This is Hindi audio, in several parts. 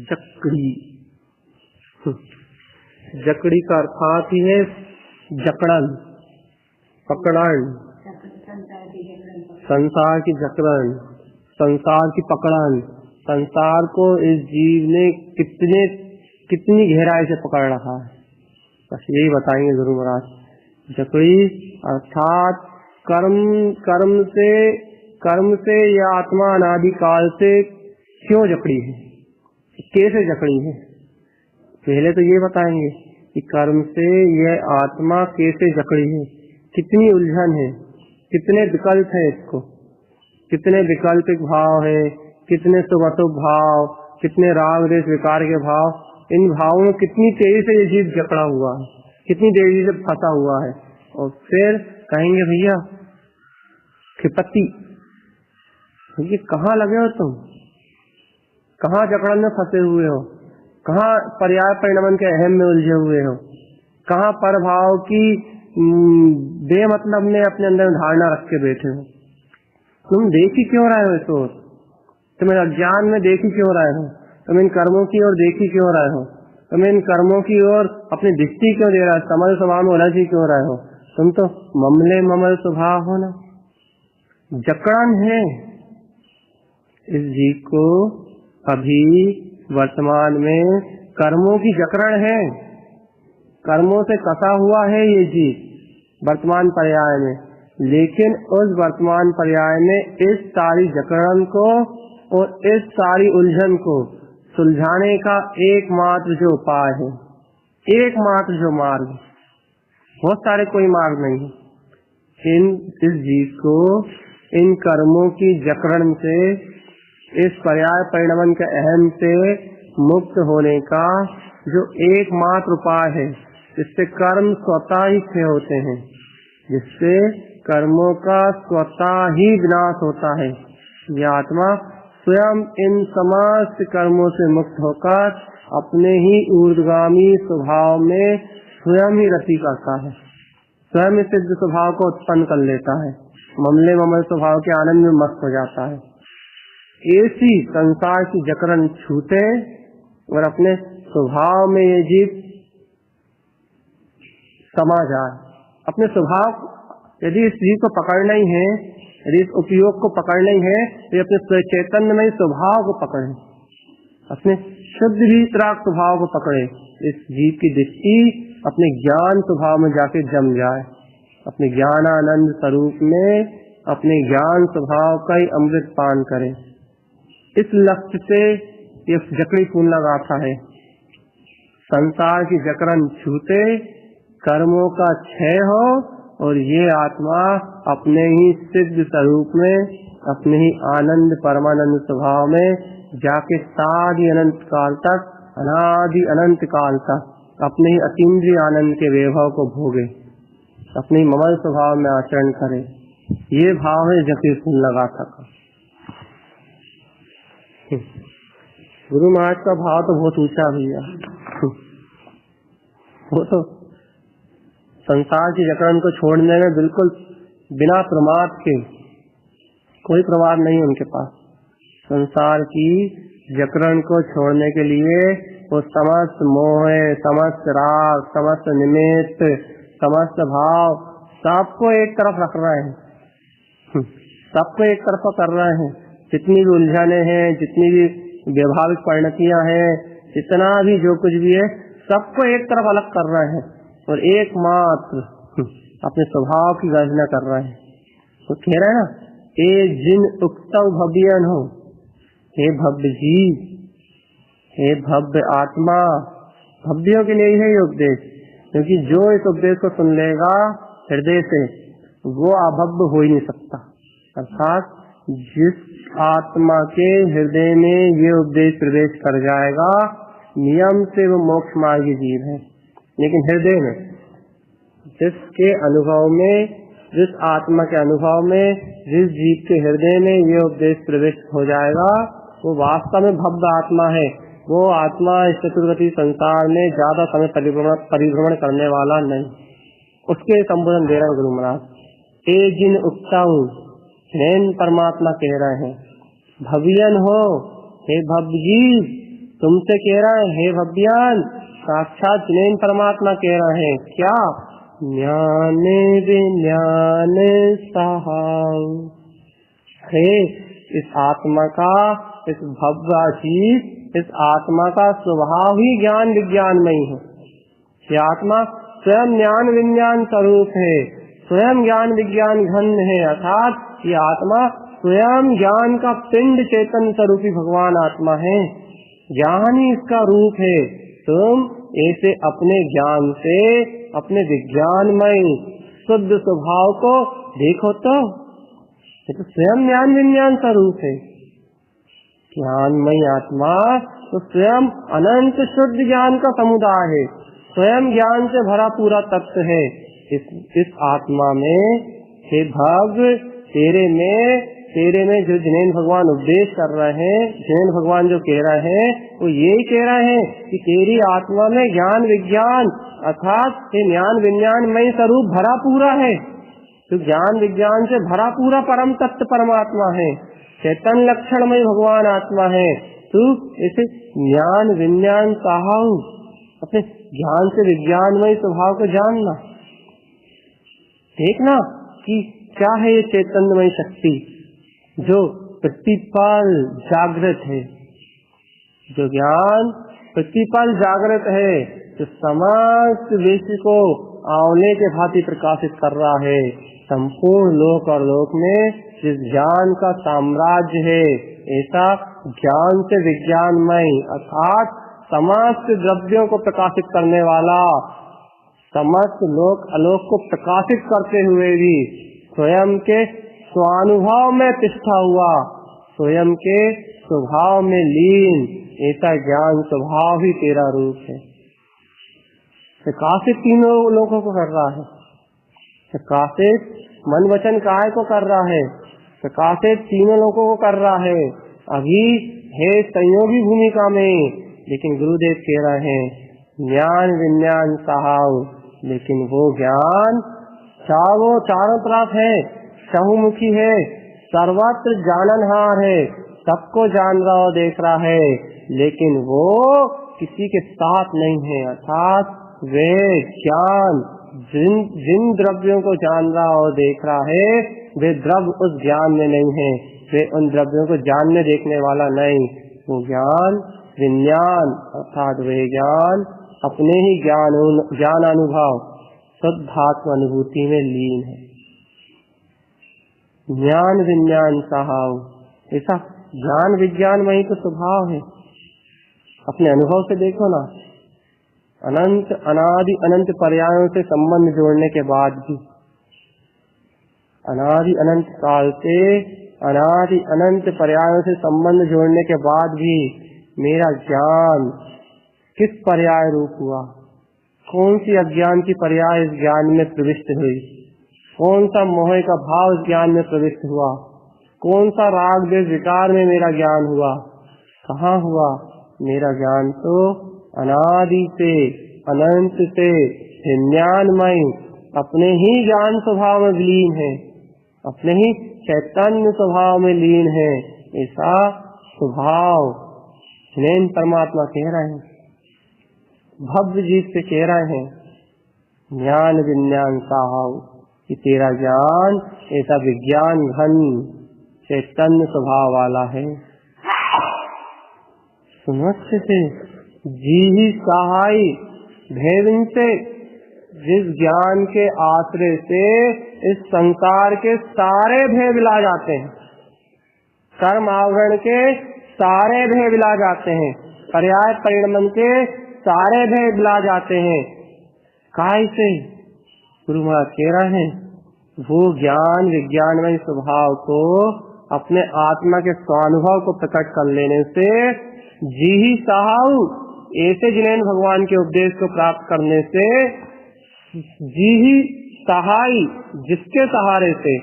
जकड़ी। जकड़ी का अर्थात ही है जकड़न, पकड़न, संसार की जकड़न, संसार की पकड़न। संसार को इस जीव ने कितनी गहराई से पकड़ रखा है, बस यही बताएंगे गुरु महाराज। जकड़ी अर्थात कर्म से यह आत्मा अनादि काल से क्यों जकड़ी है, कैसे जकड़ी है। पहले तो ये बताएंगे कि कर्म से यह आत्मा कैसे जकड़ी है, कितनी उलझन है, कितने विकल्प है इसको, कितने वैकल्पिक भाव है, कितने शुभ अशुभ भाव, कितने राग द्वेष विकार के भाव। इन भावों में कितनी तेजी से ये जीव जकड़ा हुआ है, कितनी तेजी से फंसा हुआ है। और फिर कहेंगे भैया खिपति, ये कहाँ लगे हो तुम, कहाँ जकड़न में फंसे हुए हो, कहाँ पर्याय परिणमन के अहम में उलझे हुए हो, कहाँ पर भाव की बेमतलब में अपने अंदर धारणा रख के बैठे हो। तुम देख ही क्यों रहे हो इसको, तुम अज्ञान में देख ही क्यों रहे हो, तुम इन कर्मों की ओर देख ही क्यों रहे हो, तुम इन कर्मों की ओर अपनी दृष्टि क्यों दे रहे हो, समझ स्वभाव में उलझ ही क्यों रहे हो। तुम तो ममले ममल स्वभाव हो ना। जकड़न है इस जीव को, अभी वर्तमान में कर्मों की जकड़न है, कर्मों से कसा हुआ है ये जीव वर्तमान पर्याय में। लेकिन उस वर्तमान पर्याय में इस सारी जकड़न को और इस सारी उलझन को सुलझाने का एकमात्र जो उपाय है, एकमात्र जो मार्ग, बहुत सारे कोई मार्ग नहीं है। इस जीव को इन कर्मों की जकड़न से, इस पर्याय परिणमन के अहम से मुक्त होने का जो एकमात्र उपाय है, जिससे कर्म स्वतः ही क्षय होते हैं, जिससे कर्मों का स्वतः ही विनाश होता है। यह आत्मा स्वयं इन समस्त कर्मों से मुक्त होकर अपने ही ऊर्ध्वगामी स्वभाव में स्वयं ही रति करता है, स्वयं सिद्ध स्वभाव को उत्पन्न कर लेता है, ममले ममल स्वभाव के आनंद में मस्त हो जाता है। ऐसी संसार की जकड़न छूटे और अपने स्वभाव में ये जीव समा जाए। अपने स्वभाव, यदि इस जीव को पकड़ना ही है, यदि इस उपयोग को पकड़ना ही है, तो अपने चैतन्य में स्वभाव को पकड़े, अपने शुद्ध वीतराग स्वभाव को पकड़े। इस जीव की दृष्टि अपने ज्ञान स्वभाव में जाके जम जाए, अपने ज्ञानानंद स्वरूप में अपने ज्ञान स्वभाव का ही अमृत पान करे। इस लक्ष्य से ये जकड़ी फूल लगाता है। संसार की जकड़न छूटे, कर्मों का क्षय हो और ये आत्मा अपने ही सिद्ध स्वरूप में, अपने ही आनंद परमानंद स्वभाव में जाके सारी अनंत काल तक, अनादि अनंत काल तक अपने ही अतीन्द्रिय आनंद के वैभव को भोगे, अपने ही ममल स्वभाव में आचरण करे। ये भाव है जकड़ी फूल लगाता का। गुरु महाराज का भाव तो बहुत ऊंचा भैया, वो तो संसार की जकड़न को छोड़ने में बिल्कुल बिना प्रमाद के, कोई प्रमाद नहीं उनके पास। संसार की जकड़न को छोड़ने के लिए वो समस्त मोह, समस्त राग, समस्त निमित्त, समस्त भाव सबको एक तरफ रख रहे हैं, सबको एक तरफ कर रहे हैं। जितनी भी उलझने हैं, जितनी भी व्यवहारिक परिणतियां हैं, जितना भी जो कुछ भी है, सबको एक तरफ अलग कर रहे हैं और एकमात्र अपने स्वभाव की गर्जना कर रहे हैं। तो कह रहे हैं ना, ए जिन उक्तव भव्यन हो, हे भव्य जीव, हे भव्य आत्मा। भव्यों के लिए है ये उपदेश, क्योंकि जो इस उपदेश को सुन लेगा हृदय से, वो अभव्य हो ही नहीं सकता। अर्थात जिस आत्मा के हृदय में ये उपदेश प्रवेश कर जाएगा, नियम से वो मोक्ष मार्गी जीव है। लेकिन हृदय में, जिसके अनुभव में, जिस आत्मा के अनुभव में, जिस जीव के हृदय में ये उपदेश प्रवेश हो जाएगा, वो वास्तव में भव्य आत्मा है। वो आत्मा इस चतुर्गति संसार में ज्यादा समय परिभ्रमण करने वाला नहीं। उसके संबोधन दे रहे हैं गुरु महाराज। ए जिन उक्ताऊ, नैन परमात्मा कह रहे हैं, भव्यन हो, हे भव्य जीव, तुमसे कह रहा है हे भव्यान, साक्षात जिनेन परमात्मा कह रहे हैं क्या? ज्ञान विज्ञान सहाव। हे इस आत्मा का, इस भव्यातीत इस आत्मा का स्वभाव ही ज्ञान विज्ञानमय है। ये आत्मा स्वयं ज्ञान विज्ञान स्वरूप है, स्वयं ज्ञान विज्ञान घन है, अर्थात ये आत्मा स्वयं ज्ञान का पिंड चेतन स्वरूपी भगवान आत्मा है। ज्ञान ही इसका रूप है। तुम ऐसे अपने ज्ञान से अपने विज्ञानमय शुद्ध स्वभाव को देखो तो ये तो स्वयं ज्ञान विज्ञान स्वरूप है। ज्ञानमय आत्मा तो स्वयं अनंत शुद्ध ज्ञान का समुदाय है, स्वयं ज्ञान से भरा पूरा तत्व है। इस आत्मा में हे भग तेरे में जो जिनेन भगवान उपदेश कर रहे हैं, जिनेन भगवान जो कह रहे हैं वो यही कह रहे हैं कि तेरी आत्मा में ज्ञान विज्ञान अर्थात ये ज्ञान विज्ञानमय स्वरूप भरा पूरा है। तो ज्ञान विज्ञान से भरा पूरा परम तत्व परमात्मा है, चैतन्य लक्षणमय भगवान आत्मा है। तू इसे ज्ञान विज्ञान सहाव अपने ज्ञान से विज्ञानमय स्वभाव को जानना, देखना कि क्या है ये चैतन्यमय शक्ति जो प्रतिपल जागृत है, जो ज्ञान प्रतिपल जागृत है, जो समस्त विश्व को आंवले के भांति प्रकाशित कर रहा है। संपूर्ण लोक और लोक में जिस ज्ञान का साम्राज्य है, ऐसा ज्ञान से विज्ञानमय अर्थात समस्त द्रव्यों को प्रकाशित करने वाला, समस्त लोक आलोक को प्रकाशित करते हुए भी स्वयं के स्वानुभव में तिष्ठा हुआ, स्वयं के स्वभाव में लीन, ऐसा ज्ञान स्वभाव ही तेरा रूप है। प्रकाशित तीनों लोगों को कर रहा है, प्रकाशित मन वचन काय को कर रहा है, प्रकाशित तीनों लोगों को कर रहा है। अभी है संयोगी भूमिका में, लेकिन गुरुदेव कह रहे हैं ज्ञान विज्ञान सहाव, लेकिन वो ज्ञान चारों तरफ है, चहुमुखी है, सर्वत्र जाननहार है, सबको जान रहा और देख रहा है, लेकिन वो किसी के साथ नहीं है। अर्थात वे ज्ञान जिन द्रव्यों को जान रहा और देख रहा है, वे द्रव्य उस ज्ञान में नहीं है, वे उन द्रव्यों को जानने देखने वाला नहीं। वो ज्ञान विज्ञान अर्थात वे ज्ञान अपने ही ज्ञान अनुभव शुद्धात्म अनुभूति में लीन है। ज्ञान विज्ञान सहाव, ऐसा ज्ञान विज्ञान वही तो स्वभाव है। अपने अनुभव से देखो ना, अनंत अनादि अनंत पर्यायों से संबंध जोड़ने के बाद भी, अनादि अनंत काल से अनादि अनंत पर्यायों से संबंध जोड़ने के बाद भी मेरा ज्ञान किस पर्याय रूप हुआ, कौन सी अज्ञान की पर्याय इस ज्ञान में प्रविष्ट हुई, कौन सा मोह का भाव इस ज्ञान में प्रविष्ट हुआ, कौन सा राग द्वेष विकार में मेरा ज्ञान हुआ, कहाँ हुआ? मेरा ज्ञान तो अनादि से अनंत से विज्ञानमय अपने ही ज्ञान स्वभाव में विलीन है, अपने ही चैतन्य स्वभाव में लीन है। ऐसा स्वभाव जिनेन परमात्मा कह रहे हैं, भव्य जीत से कह रहे हैं ज्ञान विज्ञान सहाव, कि तेरा ज्ञान ऐसा विज्ञान घन चैतन्य स्वभाव वाला है। सुनस्य से जी ही सहाय भेविन से, जिस ज्ञान के आश्रय से इस संसार के सारे भय विला जाते हैं, कर्म आवरण के सारे भय विला जाते हैं, पर्याय परिणमन के सारे भय विला जाते हैं। काय से? गुरु महाराज कह रहे हैं वो ज्ञान विज्ञानमय स्वभाव को अपने आत्मा के स्वानुभव को प्रकट कर लेने से जी ही सहाव, ऐसे जिनेन भगवान के उपदेश को प्राप्त करने से जी ही सहाय, जिसके सहारे से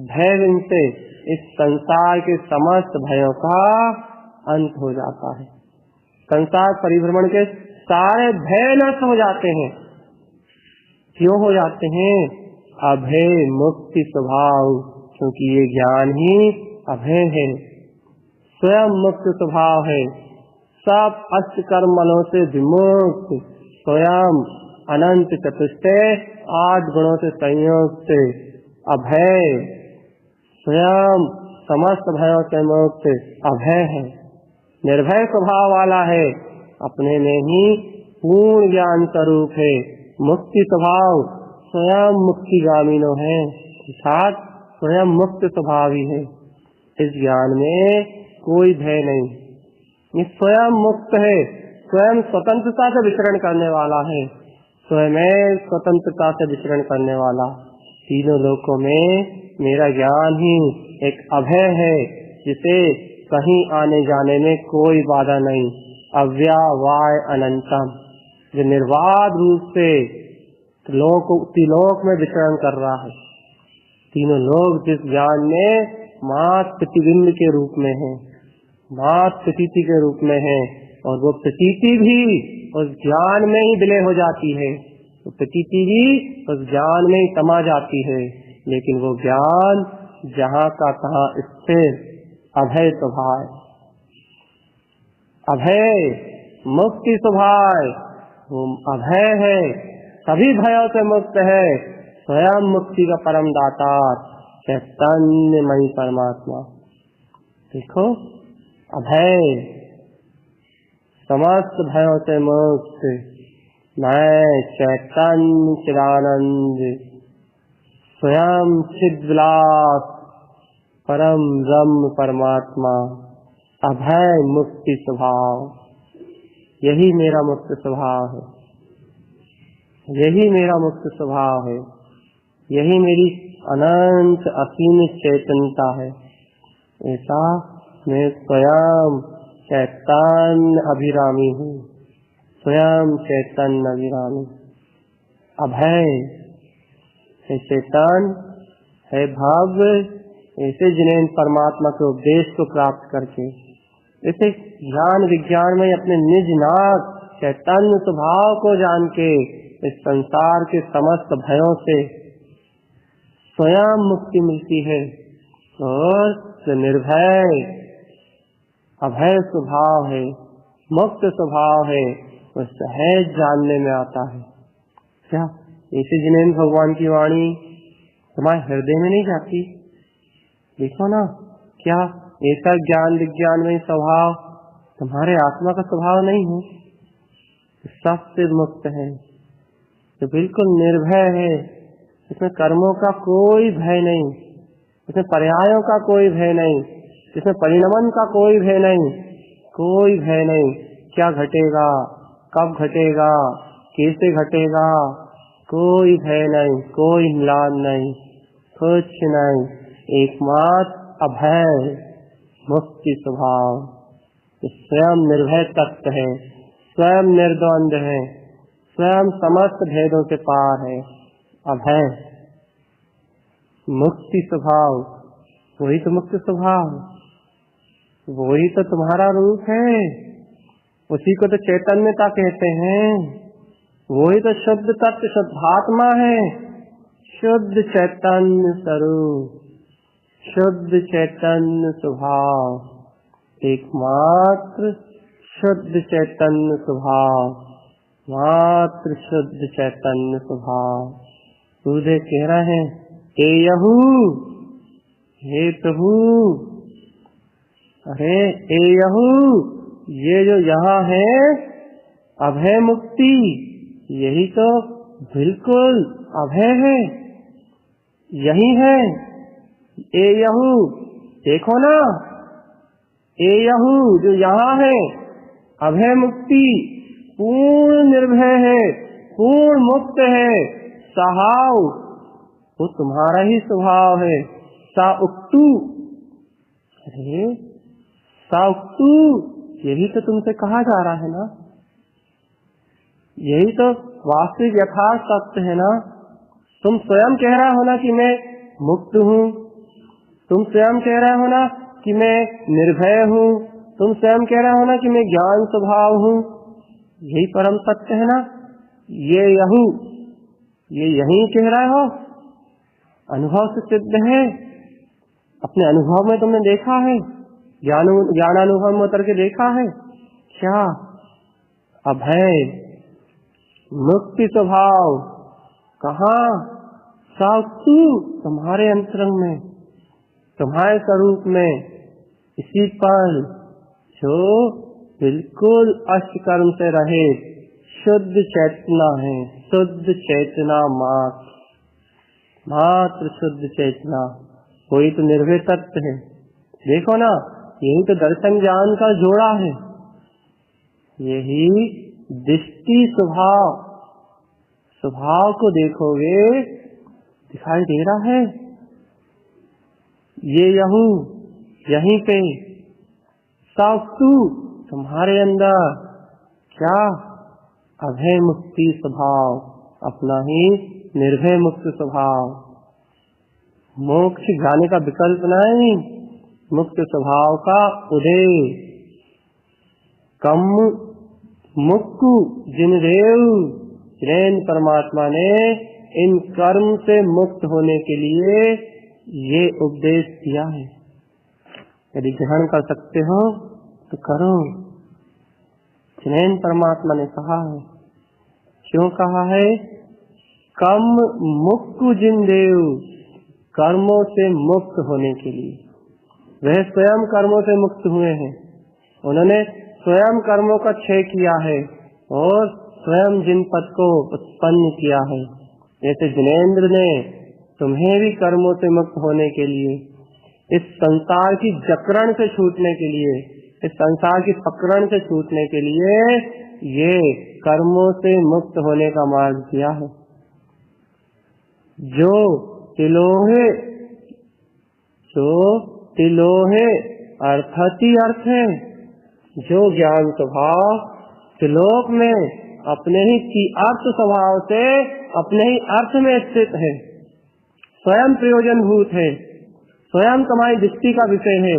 भय से इस संसार के समस्त भयों का अंत हो जाता है, संसार परिभ्रमण के सारे भय नष्ट हो जाते हैं। क्यों हो जाते हैं? अभय मुक्ति स्वभाव, क्योंकि ये ज्ञान ही अभय है, स्वयं मुक्त स्वभाव है, सब अष्ट कर्मलों से विमुक्त, स्वयं अनंत चतुष्टय 8 गुणों से संयुक्त, अभय, स्वयं समस्त भयों से मुक्त अभय है, निर्भय स्वभाव वाला है, अपने में ही पूर्ण ज्ञान स्वरूप है, मुक्ति स्वभाव, स्वयं मुक्तिगामिनो है, अर्थात स्वयं मुक्त स्वभावी है। इस ज्ञान में कोई भय नहीं, ये स्वयं मुक्त है, स्वयं स्वतंत्रता से विचरण करने वाला है, स्वयं स्वतंत्रता से विचरण करने वाला। तीनों लोकों में मेरा ज्ञान ही एक अभय है, जिसे कहीं आने जाने में कोई बाधा नहीं, अव्यवाय अनंतम, जो निर्वाध रूप से त्रिलोक में विचरण कर रहा है। तीनों लोग जिस ज्ञान में मात्र प्रतिबिंब के रूप में है, मात्र प्रतीति के रूप में है, और वो प्रतीति भी उस ज्ञान में ही विलय हो जाती है, वो प्रतीति भी उस ज्ञान में ही समा जाती है, लेकिन वो ज्ञान जहाँ का तहाँ स्थिर अभय स्वभाव, अभय मुक्ति स्वभाव, वो अभय है, सभी भयों से मुक्त है, स्वयं मुक्ति का परम दाता चैतन्यमयी परमात्मा। देखो, अभय, समस्त भयों से मुक्त, मैं चैतन्य चिदानंद, स्वयं चिद्विलास परम ब्रह्म परमात्मा, अभय मुक्ति स्वभाव, यही मेरा मुक्त स्वभाव है, यही मेरा मुक्त स्वभाव है, यही मेरी अनंत असीमित चैतन्यता है। ऐसा मैं स्वयं चैतन्य अभिरामी हूँ, स्वयं चैतन्य अभिरामी, अभय है, चैतन्य है, भव्य, ऐसे जिन्हें परमात्मा के उपदेश को प्राप्त करके, ऐसे ज्ञान विज्ञान में अपने निज नाथ चैतन्य स्वभाव को जान के इस संसार के समस्त भयों से स्वयं मुक्ति मिलती है, और जो निर्भय अभय स्वभाव है, मुक्त स्वभाव है, वो सहज जानने में आता है। क्या ऐसे जिन्हें भगवान की वाणी तुम्हारे हृदय में नहीं जाती? देखो ना, क्या ऐसा ज्ञान विज्ञान में स्वभाव तुम्हारे आत्मा का स्वभाव नहीं है? सबसे मुक्त है, तो बिल्कुल निर्भय है, इसमें कर्मों का कोई भय नहीं, इसमें पर्यायों का कोई भय नहीं, इसमें परिणमन का कोई भय नहीं, कोई भय नहीं, क्या घटेगा, कब घटेगा, कैसे घटेगा, कोई भय नहीं, कोई म्लान नहीं, कुछ नहीं, एकमात्र अभय मुक्ति स्वभाव, स्वयं निर्भय तत्व है, स्वयं निर्द्वंद है, स्वयं समस्त भेदों के पार है, अभय मुक्ति स्वभाव, वही तो मुक्ति स्वभाव, वही तो तुम्हारा रूप है, उसी को तो चैतन्यता कहते हैं, वही तो शुद्ध तत्व शुद्धात्मा है, शुद्ध चैतन्य स्वरूप, शुद्ध चैतन्य स्वभाव, एकमात्र शुद्ध चैतन्य स्वभाव, मात्र शुद्ध चैतन्य स्वभाव। सूर्य कह रहे हैं, हे यहू, हे प्रभु, अरे हे यहू, ये जो यहाँ है अभय मुक्ति, यही तो बिल्कुल अभय है, यही है। ए यहू, देखो ना, ए यहू जो यहाँ है अभय मुक्ति, पूर्ण निर्भय है, पूर्ण मुक्त है, सहाव, वो तुम्हारा ही स्वभाव है, सा उक्तु, अरे सा उक्तु, यही तो तुमसे कहा जा रहा है ना, यही तो वास्तविक यथार्थ सत्य है ना। तुम स्वयं कह रहे हो ना कि मैं मुक्त हूँ, तुम स्वयं कह रहे हो ना कि मैं निर्भय हूँ, तुम स्वयं कह रहे हो ना कि मैं ज्ञान स्वभाव हूँ, यही परम सत्य है ना। ये यहू, ये यही कह रहे हो, अनुभव से सिद्ध है, अपने अनुभव में तुमने देखा है, ज्ञानानुभव में उतर के देखा है क्या? अभय मुक्ति स्वभाव। कहाँ? साक्षी तुम्हारे अंतरंग में, तुम्हारे स्वरूप में, इसी पर जो बिल्कुल अष्टकर्म से रहित शुद्ध चेतना है, शुद्ध चेतना मात्र शुद्ध चेतना, कोई तो निर्भय तत्व है। देखो ना, यही तो दर्शन ज्ञान का जोड़ा है, यही दृष्टि स्वभाव को देखोगे दिखाई दे रहा है। ये यहीं पे साक्षु तुम्हारे अंदर क्या? अभय मुक्ति स्वभाव, अपना ही निर्भय मुक्त स्वभाव। मोक्ष जाने का विकल्प नहीं, मुक्त स्वभाव का उदय। कम मुक्कु जिन देव, जिन परमात्मा ने इन कर्म से मुक्त होने के लिए ये उपदेश दिया है। यदि ग्रहण कर सकते हो तो करो। जिन परमात्मा ने कहा है, क्यों कहा है? कम मुक्कु जिन देव, कर्मों से मुक्त होने के लिए। वह स्वयं कर्मों से मुक्त हुए हैं, उन्होंने स्वयं कर्मों का क्षय किया है और स्वयं जिन पद को उत्पन्न किया है। जैसे जिनेंद्र ने तुम्हें भी कर्मों से मुक्त होने के लिए, इस संसार की जकड़न से छूटने के लिए, इस संसार की पकड़न से छूटने के लिए ये कर्मों से मुक्त होने का मार्ग दिया है। जो तिलोहे अर्थाती अर्थ है, जो ज्ञान स्वभाव त्रिलोक में अपने ही अर्थ स्वभाव से अपने ही अर्थ में स्थित है, स्वयं प्रयोजन भूत है, स्वयं तुम्हारी दृष्टि का विषय है,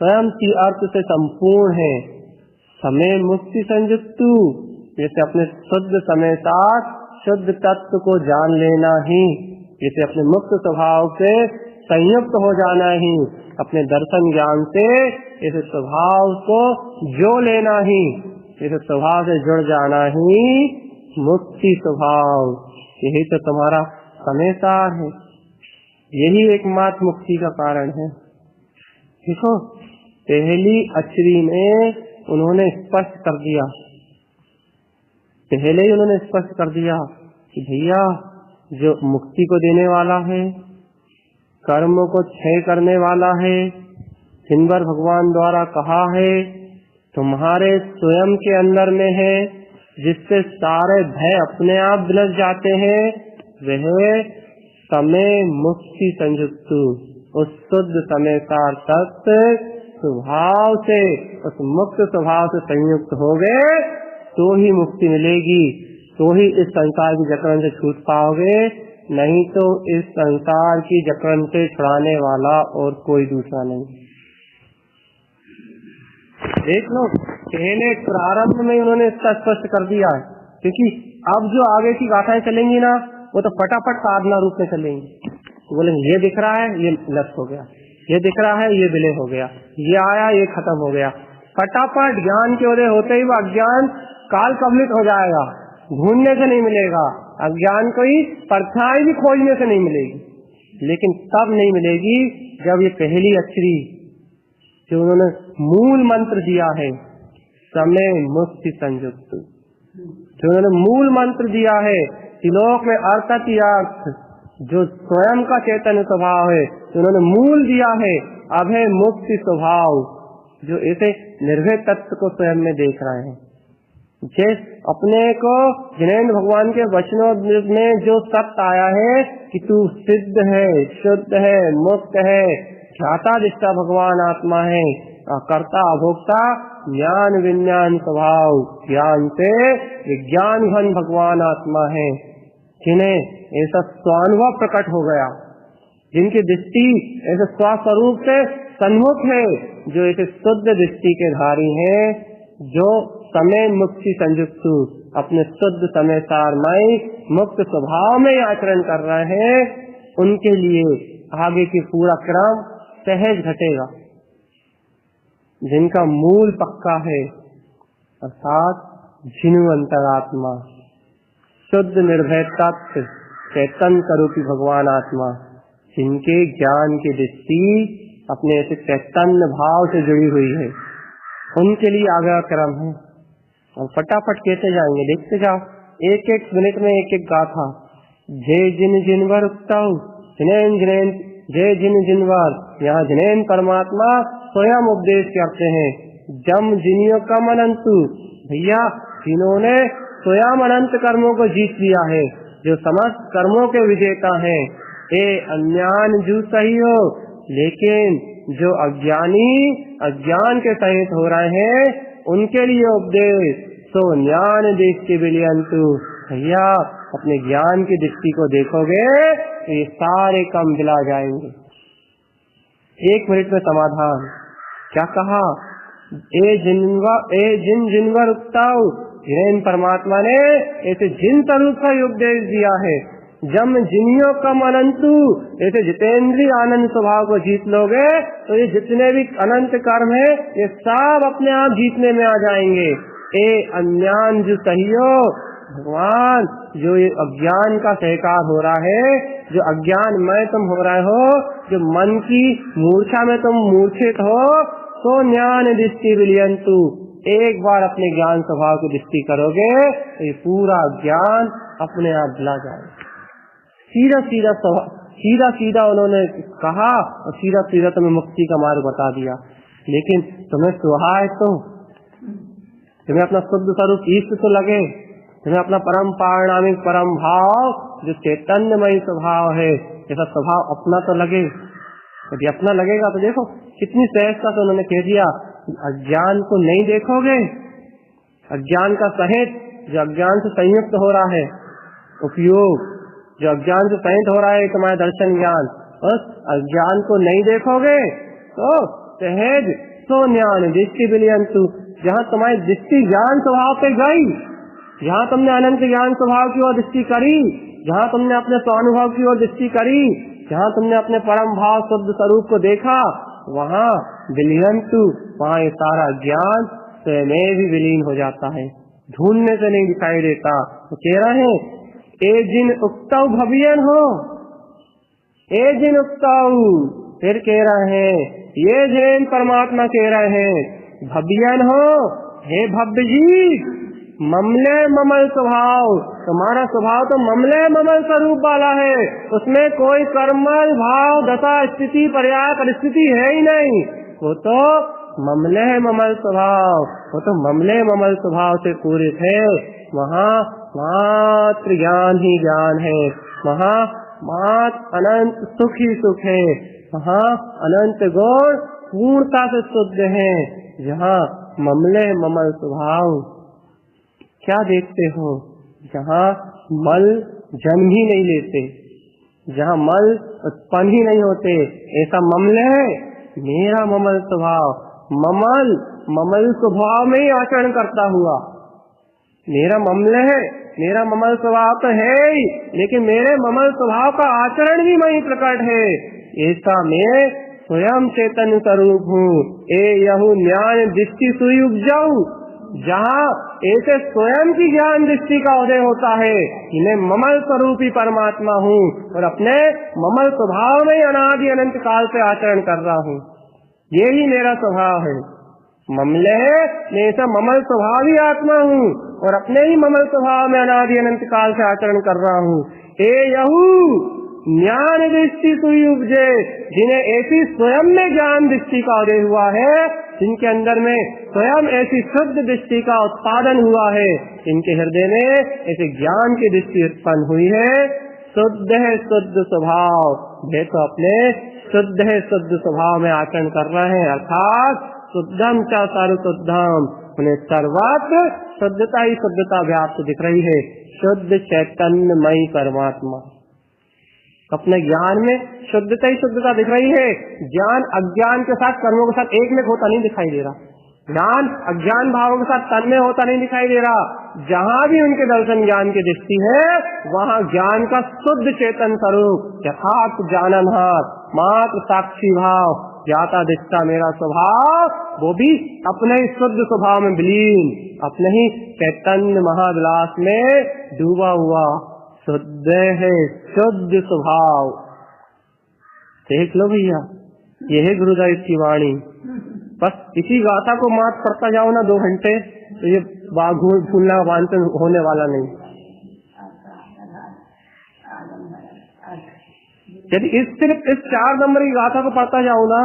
स्वयं की अर्थ से संपूर्ण है। समय मुक्ति संयुक्तु, जैसे अपने शुद्ध समय साथ शुद्ध तत्व को जान लेना ही, जैसे अपने मुक्त स्वभाव से संयुक्त हो जाना ही, अपने दर्शन ज्ञान से इस स्वभाव को जो लेना ही, इस स्वभाव से जुड़ जाना ही मुक्ति स्वभाव। यही तो तुम्हारा समय सार है, यही एकमात्र मुक्ति का कारण है। देखो, पहली अक्षरी में उन्होंने स्पष्ट कर दिया, पहले ही उन्होंने स्पष्ट कर दिया कि भैया जो मुक्ति को देने वाला है, कर्मों को क्षय करने वाला है, जिन पर भगवान द्वारा कहा है तुम्हारे स्वयं के अंदर में है, जिससे सारे भय अपने आप विलज जाते हैं, वह समय मुक्ति संयुक्त, उस शुद्ध समय सार तत्व स्वभाव से, उस मुक्त स्वभाव से संयुक्त हो गए तो ही मुक्ति मिलेगी, तो ही इस संसार की जकड़न से छूट पाओगे, नहीं तो इस संसार की जकड़न से छुड़ाने वाला और कोई दूसरा नहीं। देख लो, पहले प्रारंभ में उन्होंने इसका स्पष्ट कर दिया है, क्योंकि अब जो आगे की गाथाएं चलेंगी ना, वो तो फटाफट साधना रूप में चलेंगी। तो बोलेंगे ये दिख रहा है, ये नष्ट हो गया, ये दिख रहा है, ये विलय हो गया, ये आया, ये खत्म हो गया। फटाफट ज्ञान के उदय होते ही वो अज्ञान काल कवलित हो जाएगा, ढूंढने से नहीं मिलेगा, अज्ञान को ही परछाई भी खोजने से नहीं मिलेगी। लेकिन तब नहीं मिलेगी जब ये पहली अक्षरी जो उन्होंने मूल मंत्र दिया है, समय मुक्ति संयुक्त, जो उन्होंने मूल मंत्र दिया है, त्रिलोक में अर्थ जो स्वयं का चैतन्य स्वभाव है, जो उन्होंने मूल दिया है, अभय मुक्ति स्वभाव, जो ऐसे निर्भय तत्व को स्वयं में देख रहे हैं। जिस अपने को जिनेंद्र भगवान के वचनों में जो सत्य आया है कि तू सिद्ध है, शुद्ध है, मुक्त है, ख्याता दिष्टा भगवान आत्मा है, कर्ता अभोक्ता ज्ञान विज्ञान स्वभाव, ज्ञान से विज्ञान घन भगवान आत्मा है, जिन्हें ऐसा स्वानुभव प्रकट हो गया, जिनकी दृष्टि ऐसे स्वस्वरूप से सन्मुख है, जो ऐसे शुद्ध दृष्टि के धारी हैं, जो समय मुक्ति संयुक्त अपने शुद्ध समय सारमय मुक्त स्वभाव में आचरण कर रहे हैं, उनके लिए आगे की पूरा क्रम सहज घटेगा। जिनका मूल पक्का है, अर्थात जिनु अंतरात्मा, शुद्ध निर्भय तत्व चैतन्य स्वरूपी भगवान आत्मा, जिनके ज्ञान की दृष्टि अपने ऐसे चैतन्य भाव से जुड़ी हुई है, उनके लिए आगे क्रम है। और फटाफट कहते जाएंगे, देखते जाओ, एक एक मिनट में एक एक गाथा। जय जिन जिनवर उक्ताऊ जिनेन जिनेन, जय जिन जिनवर, यहाँ जिनेन परमात्मा स्वयं उपदेश करते हैं। जम जिनियों का अनंतु, भैया जिन्होंने स्वयं अनंत कर्मों को जीत लिया है, जो समस्त कर्मों के विजेता हैं। ए अज्ञान जू सही हो, लेकिन जो अज्ञानी अज्ञान के सहित हो रहे हैं, उनके लिए उपदेश। तो ज्ञान दृष्टि विलियंतु, भैया अपने ज्ञान की दृष्टि को देखोगे तो ये सारे कम दिला जाएंगे। एक मिनट में समाधान। क्या कहा? ए जिन जिनवर उक्ताऊ, जिन परमात्मा ने ऐसे जिन स्वरूप का उपदेश दिया है। जम जिनियों कम अनंतु, ऐसे जितेंद्रीय आनंद स्वभाव को जीत लोगे तो ये जितने भी अनंत कर्म है ये सब अपने आप जीतने में आ जाएंगे। ए अज्ञान जो सहियो, भगवान जो ये अज्ञान का सहकार हो रहा है, जो अज्ञान में तुम हो रहे हो, जो मन की मूर्छा में तुम मूर्छित हो, तो ज्ञान दृष्टि विलियंतु, एक बार अपने ज्ञान स्वभाव की दृष्टि करोगे तो ये पूरा ज्ञान अपने आप दिला जाएगा। सीधा सीधा उन्होंने कहा और सीधा सीधा तुम्हें मुक्ति का मार्ग बता दिया। लेकिन तुम्हें सुहाए तो, तुम्हें अपना शुद्ध स्वरूप ईश्वर तो लगे, तुम्हें अपना परम पारणामिक परम भाव जो चैतन्यमय स्वभाव है, ऐसा स्वभाव अपना तो लगे। यदि अपना लगेगा तो देखो कितनी सहजता से उन्होंने कह दिया, अज्ञान को नहीं देखोगे, अज्ञान का सहित जो अज्ञान से संयुक्त हो रहा है उपयोग, जो अज्ञान से संयुक्त हो रहा है तुम्हारा दर्शन ज्ञान, बस अज्ञान को नहीं देखोगे तो सहज तो ज्ञान दृष्टि विलियंतु, जहाँ तुम्हारी दृष्टि ज्ञान स्वभाव पे गई, जहाँ तुमने अनंत ज्ञान स्वभाव की ओर दृष्टि करी, जहाँ तुमने अपने स्वानुभव की ओर दृष्टि करी, जहाँ तुमने अपने परम भाव शुद्ध स्वरूप को देखा, वहाँ विलियंतु, वहाँ ये सारा ज्ञान स्वयं भी विलीन हो जाता है, ढूंढने से नहीं दिखाई देता। तो कह रहे हैं ए जिन उक्ताऊ भवियन हो, ए जिन उक्ताऊ, फिर कह रहे हैं ये जैन परमात्मा कह रहे हैं भवियन हो, हे भव्य जी, ममले ममल स्वभाव, तुम्हारा स्वभाव तो ममले ममल स्वरूप वाला है, उसमें कोई कर्मल भाव दशा स्थिति पर्याय परिस्थिति है ही नहीं, वो तो ममले ममल स्वभाव, वो तो ममले ममल स्वभाव से पूरित है। वहाँ मात्र ज्ञान ही ज्ञान है, वहाँ मात्र अनंत सुख ही सुख है, वहाँ अनंत गुण पूर्णता से शुद्ध है। जहाँ ममले ममल स्वभाव क्या देखते हो, जहाँ मल जन्म ही नहीं लेते, जहाँ मल उत्पन्न ही नहीं होते, ऐसा ममले है मेरा ममल स्वभाव। ममल स्वभाव में ही आचरण करता हुआ, मेरा ममले है, मेरा ममल स्वभाव तो है ही, लेकिन मेरे ममल स्वभाव का आचरण भी वही प्रकट है। ऐसा मैं स्वयं चैतन्य स्वरूप हूँ। ए यहू ज्ञान दृष्टि सुई उपजाऊ, जहाँ ऐसे स्वयं की ज्ञान दृष्टि का उदय होता है कि मैं ममल स्वरूपी परमात्मा हूँ और अपने ममल स्वभाव में अनादि अनंत काल से आचरण कर रहा हूँ। यही मेरा स्वभाव है, ममले है, मैं ऐसा ममल स्वभाव ही आत्मा हूँ और अपने ही ममल स्वभाव में अनादि अनंत काल से आचरण कर रहा हूँ। ए यहू ज्ञान दृष्टि सुई उपजे, जिन्हें ऐसी स्वयं में ज्ञान दृष्टि का उदय हुआ है, जिनके अंदर में स्वयं ऐसी शुद्ध दृष्टि का उत्पादन हुआ है, इनके हृदय में ऐसे ज्ञान की दृष्टि उत्पन्न हुई है। शुद्ध है शुद्ध स्वभाव, देखो अपने शुद्ध है शुद्ध स्वभाव में आचरण कर रहे हैं, अर्थात शुद्धम च सर्व शुद्धम, उन्हें सर्वत्र शुद्धता ही शुद्धता व्याप्त दिख रही है। शुद्ध चैतन्यमयी परमात्मा अपने ज्ञान में शुद्धता ही शुद्धता दिख रही है। ज्ञान अज्ञान के साथ कर्मों के साथ एक में होता नहीं दिखाई दे रहा, ज्ञान अज्ञान भावों के साथ तन्मय होता नहीं दिखाई दे रहा। जहाँ भी उनके दर्शन ज्ञान की दृष्टि है, वहाँ ज्ञान का शुद्ध चेतन स्वरूप यथार्थ जाननहार मात्र साक्षी भाव जाता दिखता मेरा स्वभाव, वो भी अपने शुद्ध स्वभाव में विलीन, अपने ही चैतन्य महाविलास में डूबा हुआ शुद्ध है, शुद्ध स्वभाव। देख लो भैया, ये है गुरुदेव की वाणी। बस इसी गाथा को मात करता जाओ ना 2 घंटे, तो ये भूलना वांछन होने वाला नहीं। यदि सिर्फ इस 4 नंबर की गाथा को पढ़ता जाऊं ना,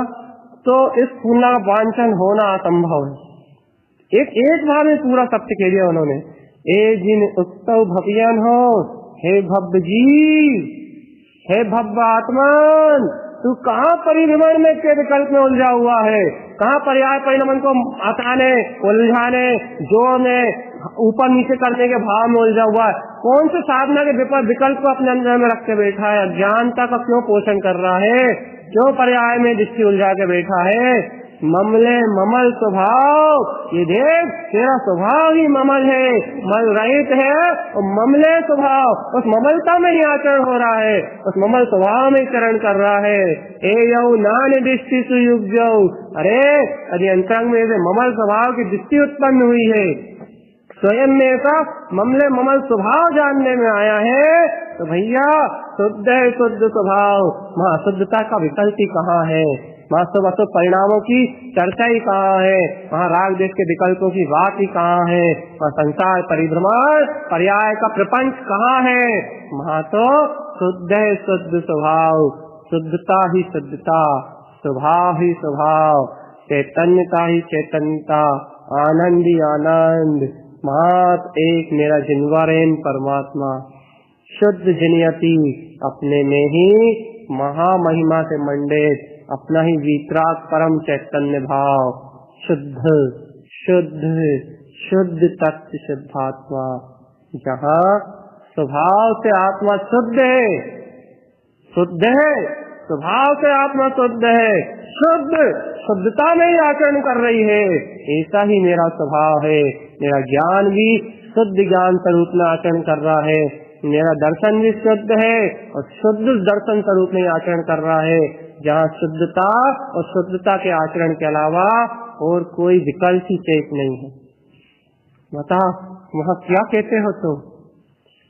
तो इस भूलना का वांछन होना असंभव है। एक बार में पूरा सत्य कह दिया उन्होंने। ए जिन उत्सव भवियन हो, हे भव्य जीव, हे भव्य आत्मन, तू कहाँ परिभ्रमण में के विकल्प में उलझा हुआ है? कहाँ पर्याय परिणमन को हटाने, उलझाने, जोड़ने, ऊपर नीचे करने के भाव में उलझा हुआ है? कौन से साधना के विकल्प को अपने अंदर में रख के बैठा है? अज्ञानता का क्यों पोषण कर रहा है? क्यों पर्याय में दृष्टि उलझा के बैठा है? ममले ममल स्वभाव, ये देख तेरा स्वभाव ही ममल है, मल रहित है और ममले स्वभाव, उस ममलता में ही आचरण हो रहा है, उस ममल स्वभाव में चरण कर रहा है। ए यऊ नान दृष्टि सुयुग जाऊ, अरे यदि अंतरंग में से ममल स्वभाव की दृष्टि उत्पन्न हुई है, स्वयं में ऐसा ममले ममल स्वभाव जानने में आया है, तो भैया शुद्ध है शुद्ध स्वभाव। वहाँ शुद्धता का विकल्प ही कहाँ है? वास्तव परिणामों की चर्चा ही कहाँ है? वहाँ राग देश के विकल्पों की बात ही कहाँ है? वहाँ संसार परिभ्रमण पर्याय का प्रपंच कहाँ है? वहाँ तो शुद्ध है शुद्ध स्वभाव, शुद्धता ही शुद्धता, स्वभाव ही स्वभाव, चैतन्यता ही चैतन्यता, आनंद ही आनंद, मात एक मेरा जिनवारेन परमात्मा, शुद्ध जिनियति, अपने में ही महामहिमा से मंडित, अपना ही वीतराग परम चैतन्य भाव, शुद्ध शुद्ध शुद्ध तत्व शुद्धात्मा, जहाँ स्वभाव से आत्मा शुद्ध है, शुद्ध है, स्वभाव से आत्मा शुद्ध है, शुद्ध शुद्धता में ही आचरण कर रही है। ऐसा ही मेरा स्वभाव है। मेरा ज्ञान भी शुद्ध ज्ञान स्वरूप में आचरण कर रहा है, मेरा दर्शन भी शुद्ध है और शुद्ध दर्शन स्वरूप में आचरण कर रहा है, जहाँ शुद्धता और शुद्धता के आचरण के अलावा और कोई विकल्प ही शेष नहीं है। बता वहाँ क्या कहते हो? तो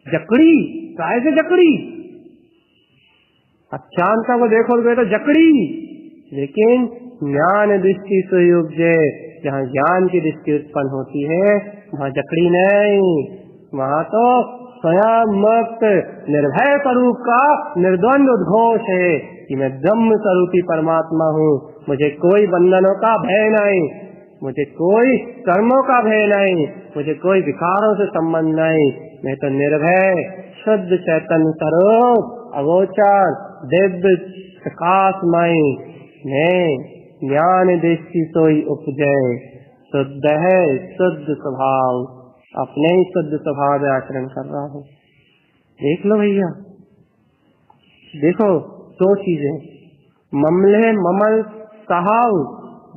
जकड़ी, काय से जकड़ी? अचानता को देखोगे तो जकड़ी, लेकिन ज्ञान दृष्टि सुयुग जहाँ ज्ञान की दृष्टि उत्पन्न होती है, वहाँ जकड़ी नहीं, वहाँ तो स्वयं मुक्त निर्भय स्वरूप का निर्द्वंद उद्घोष है कि मैं ब्रह्म स्वरूपी परमात्मा हूँ, मुझे कोई बंधनों का भय नहीं, मुझे कोई कर्मों का भय नहीं, मुझे कोई विकारों से संबंध नहीं, मैं तो निर्भय शुद्ध चैतन्य स्वरूप अगोचर दिव्य प्रकाशमय, मैं ज्ञान दृष्टि सोई उपजय, शुद्ध है शुद्ध स्वभाव, अपने ही शुद्ध स्वभाव में आचरण कर रहा हूँ। देख लो भैया, देखो 2 चीजें, ममले ममल सहाव।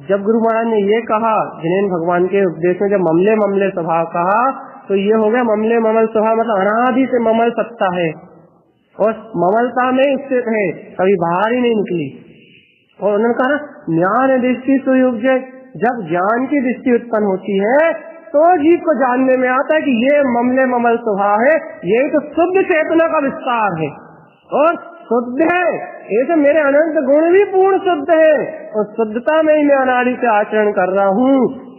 जब गुरु महाराज ने ये कहा, जिनेन भगवान के उपदेश में जब ममले ममले स्वभाव कहा, तो ये हो गया ममले ममल स्वभाव, मतलब अनादि से ममल सत्ता है और ममलता में स्थित है, कभी बाहर ही नहीं निकली। और उन्होंने कहा ज्ञान दृष्टि सुयुग, जब ज्ञान की दृष्टि उत्पन्न होती है तो जीव को जानने में आता है कि ये ममले ममल स्वभाव है, ये तो शुद्ध चेतना का विस्तार है और शुद्ध है, ऐसे मेरे अनंत गुण भी पूर्ण शुद्ध है और शुद्धता में ही मैं अनादि से आचरण कर रहा हूँ,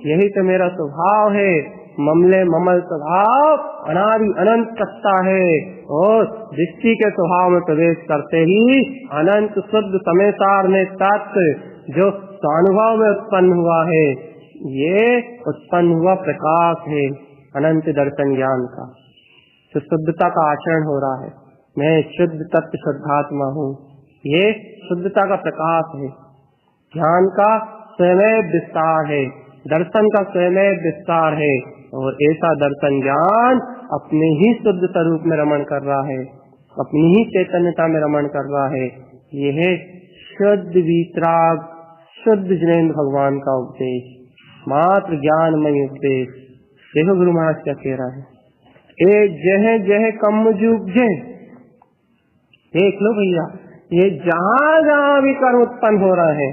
यही तो मेरा स्वभाव है। ममले ममल स्वभाव अनादि अनंत सत्ता है और दृष्टि के स्वभाव में प्रवेश करते ही अनंत शुद्ध समेसार में तत्व जो स्वानुभव में उत्पन्न हुआ है, ये उत्पन्न हुआ प्रकाश है अनंत दर्शन ज्ञान का, तो शुद्धता का आचरण हो रहा है। मैं शुद्ध तत्व शुद्धात्मा हूँ, ये शुद्धता का प्रकाश है, ज्ञान का स्वयं विस्तार है, दर्शन का स्वयं विस्तार है और ऐसा दर्शन ज्ञान अपने ही शुद्ध स्वरूप में रमण कर रहा है, अपनी ही चैतन्यता में रमण कर रहा है। यह है शुद्ध वीतराग, शुद्ध जिनेन्द्र भगवान का उपदेश, मात्र ज्ञानमय उपदेश। देखो गुरु महाराज क्या कह रहा है, ए जह जह कम जुग जय। देख लो भैया, ये जहाँ जहाँ भी कर्म उत्पन्न हो रहा है,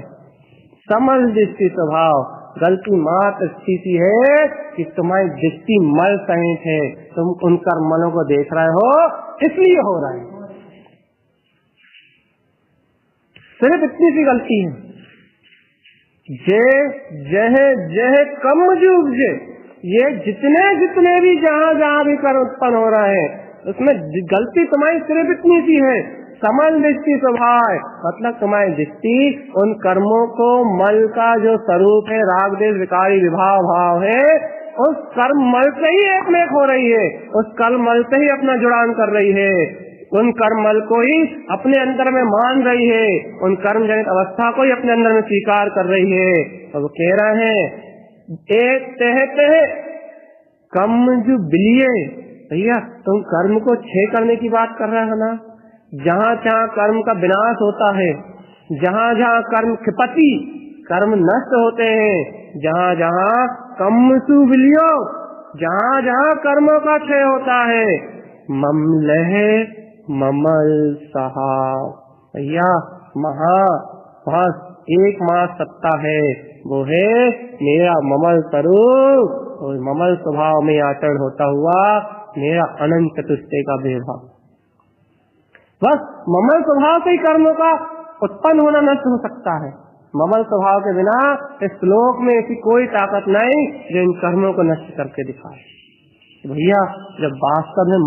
समल दृष्टि स्वभाव, गलती मात्र स्थिति है कि तुम्हारी दृष्टि मल सहित है, तुम उन कर्मों को देख रहे हो इसलिए हो रहा है। सिर्फ इतनी सी गलती है। जह कम जो उपजे, ये जितने जितने भी जहाँ जहाँ भी कर्म उत्पन्न हो रहा है उसमें गलती तुम्हारी सिर्फ इतनी सी है, समल दृष्टि स्वभाव, मतलब तुम्हारी दृष्टि उन कर्मों को मल का जो स्वरूप है, राग देश विकारी विभाव भाव है, उस कर्म मल से ही एक में हो रही है, उस कर्म मल से ही अपना जुड़ान कर रही है, उन कर्म मल को ही अपने अंदर में मान रही है, उन कर्म जनित अवस्था को ही अपने अंदर में स्वीकार कर रही है। तो वो कह रहे हैं एक तह कम जो बिलिए, भैया तुम कर्म को छह करने की बात कर रहे हो ना, जहाँ जहाँ कर्म का विनाश होता है, जहाँ जहाँ कर्म क्षिपति कर्म नष्ट होते हैं, जहाँ जहाँ कम सुबिलियो, जहाँ जहाँ कर्मों का क्षय होता है, ममलह ममल सहा, भैया महा बस एक माँ सत्ता है, वो है मेरा ममल स्वरूप, और ममल स्वभाव में आचरण होता हुआ मेरा अनंत चतुष्टय का विभाग। बस ममल स्वभाव से ही कर्मों का उत्पन्न होना नष्ट हो सकता है। ममल स्वभाव के बिना इस श्लोक में ऐसी कोई ताकत नहीं जो इन कर्मों को नष्ट करके दिखाए। भैया जब वास्तव में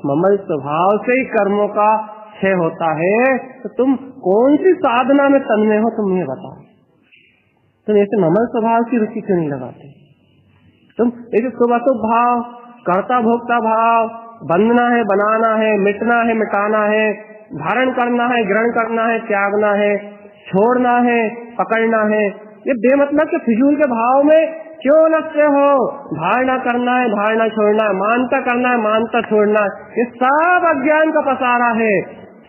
ममल स्वभाव से ही कर्मों का क्षय होता है तो तुम कौन सी साधना में तन्मय हो, तुम ये बताओ। तुम ऐसे ममल स्वभाव की रुचि क्यों नहीं लगाते? तुम एक सुबह भाव, कर्ता भोक्ता भाव, बंधना है बनाना है, मिटना है मिटाना है, धारण करना है ग्रहण करना है, त्यागना है, छोड़ना है पकड़ना है, ये बेमतलब के फिजूल के भाव में क्यों लगते हो? धारणा करना है धारणा छोड़ना है, मानता करना है मानता छोड़ना है, ये सब अज्ञान का पसारा है,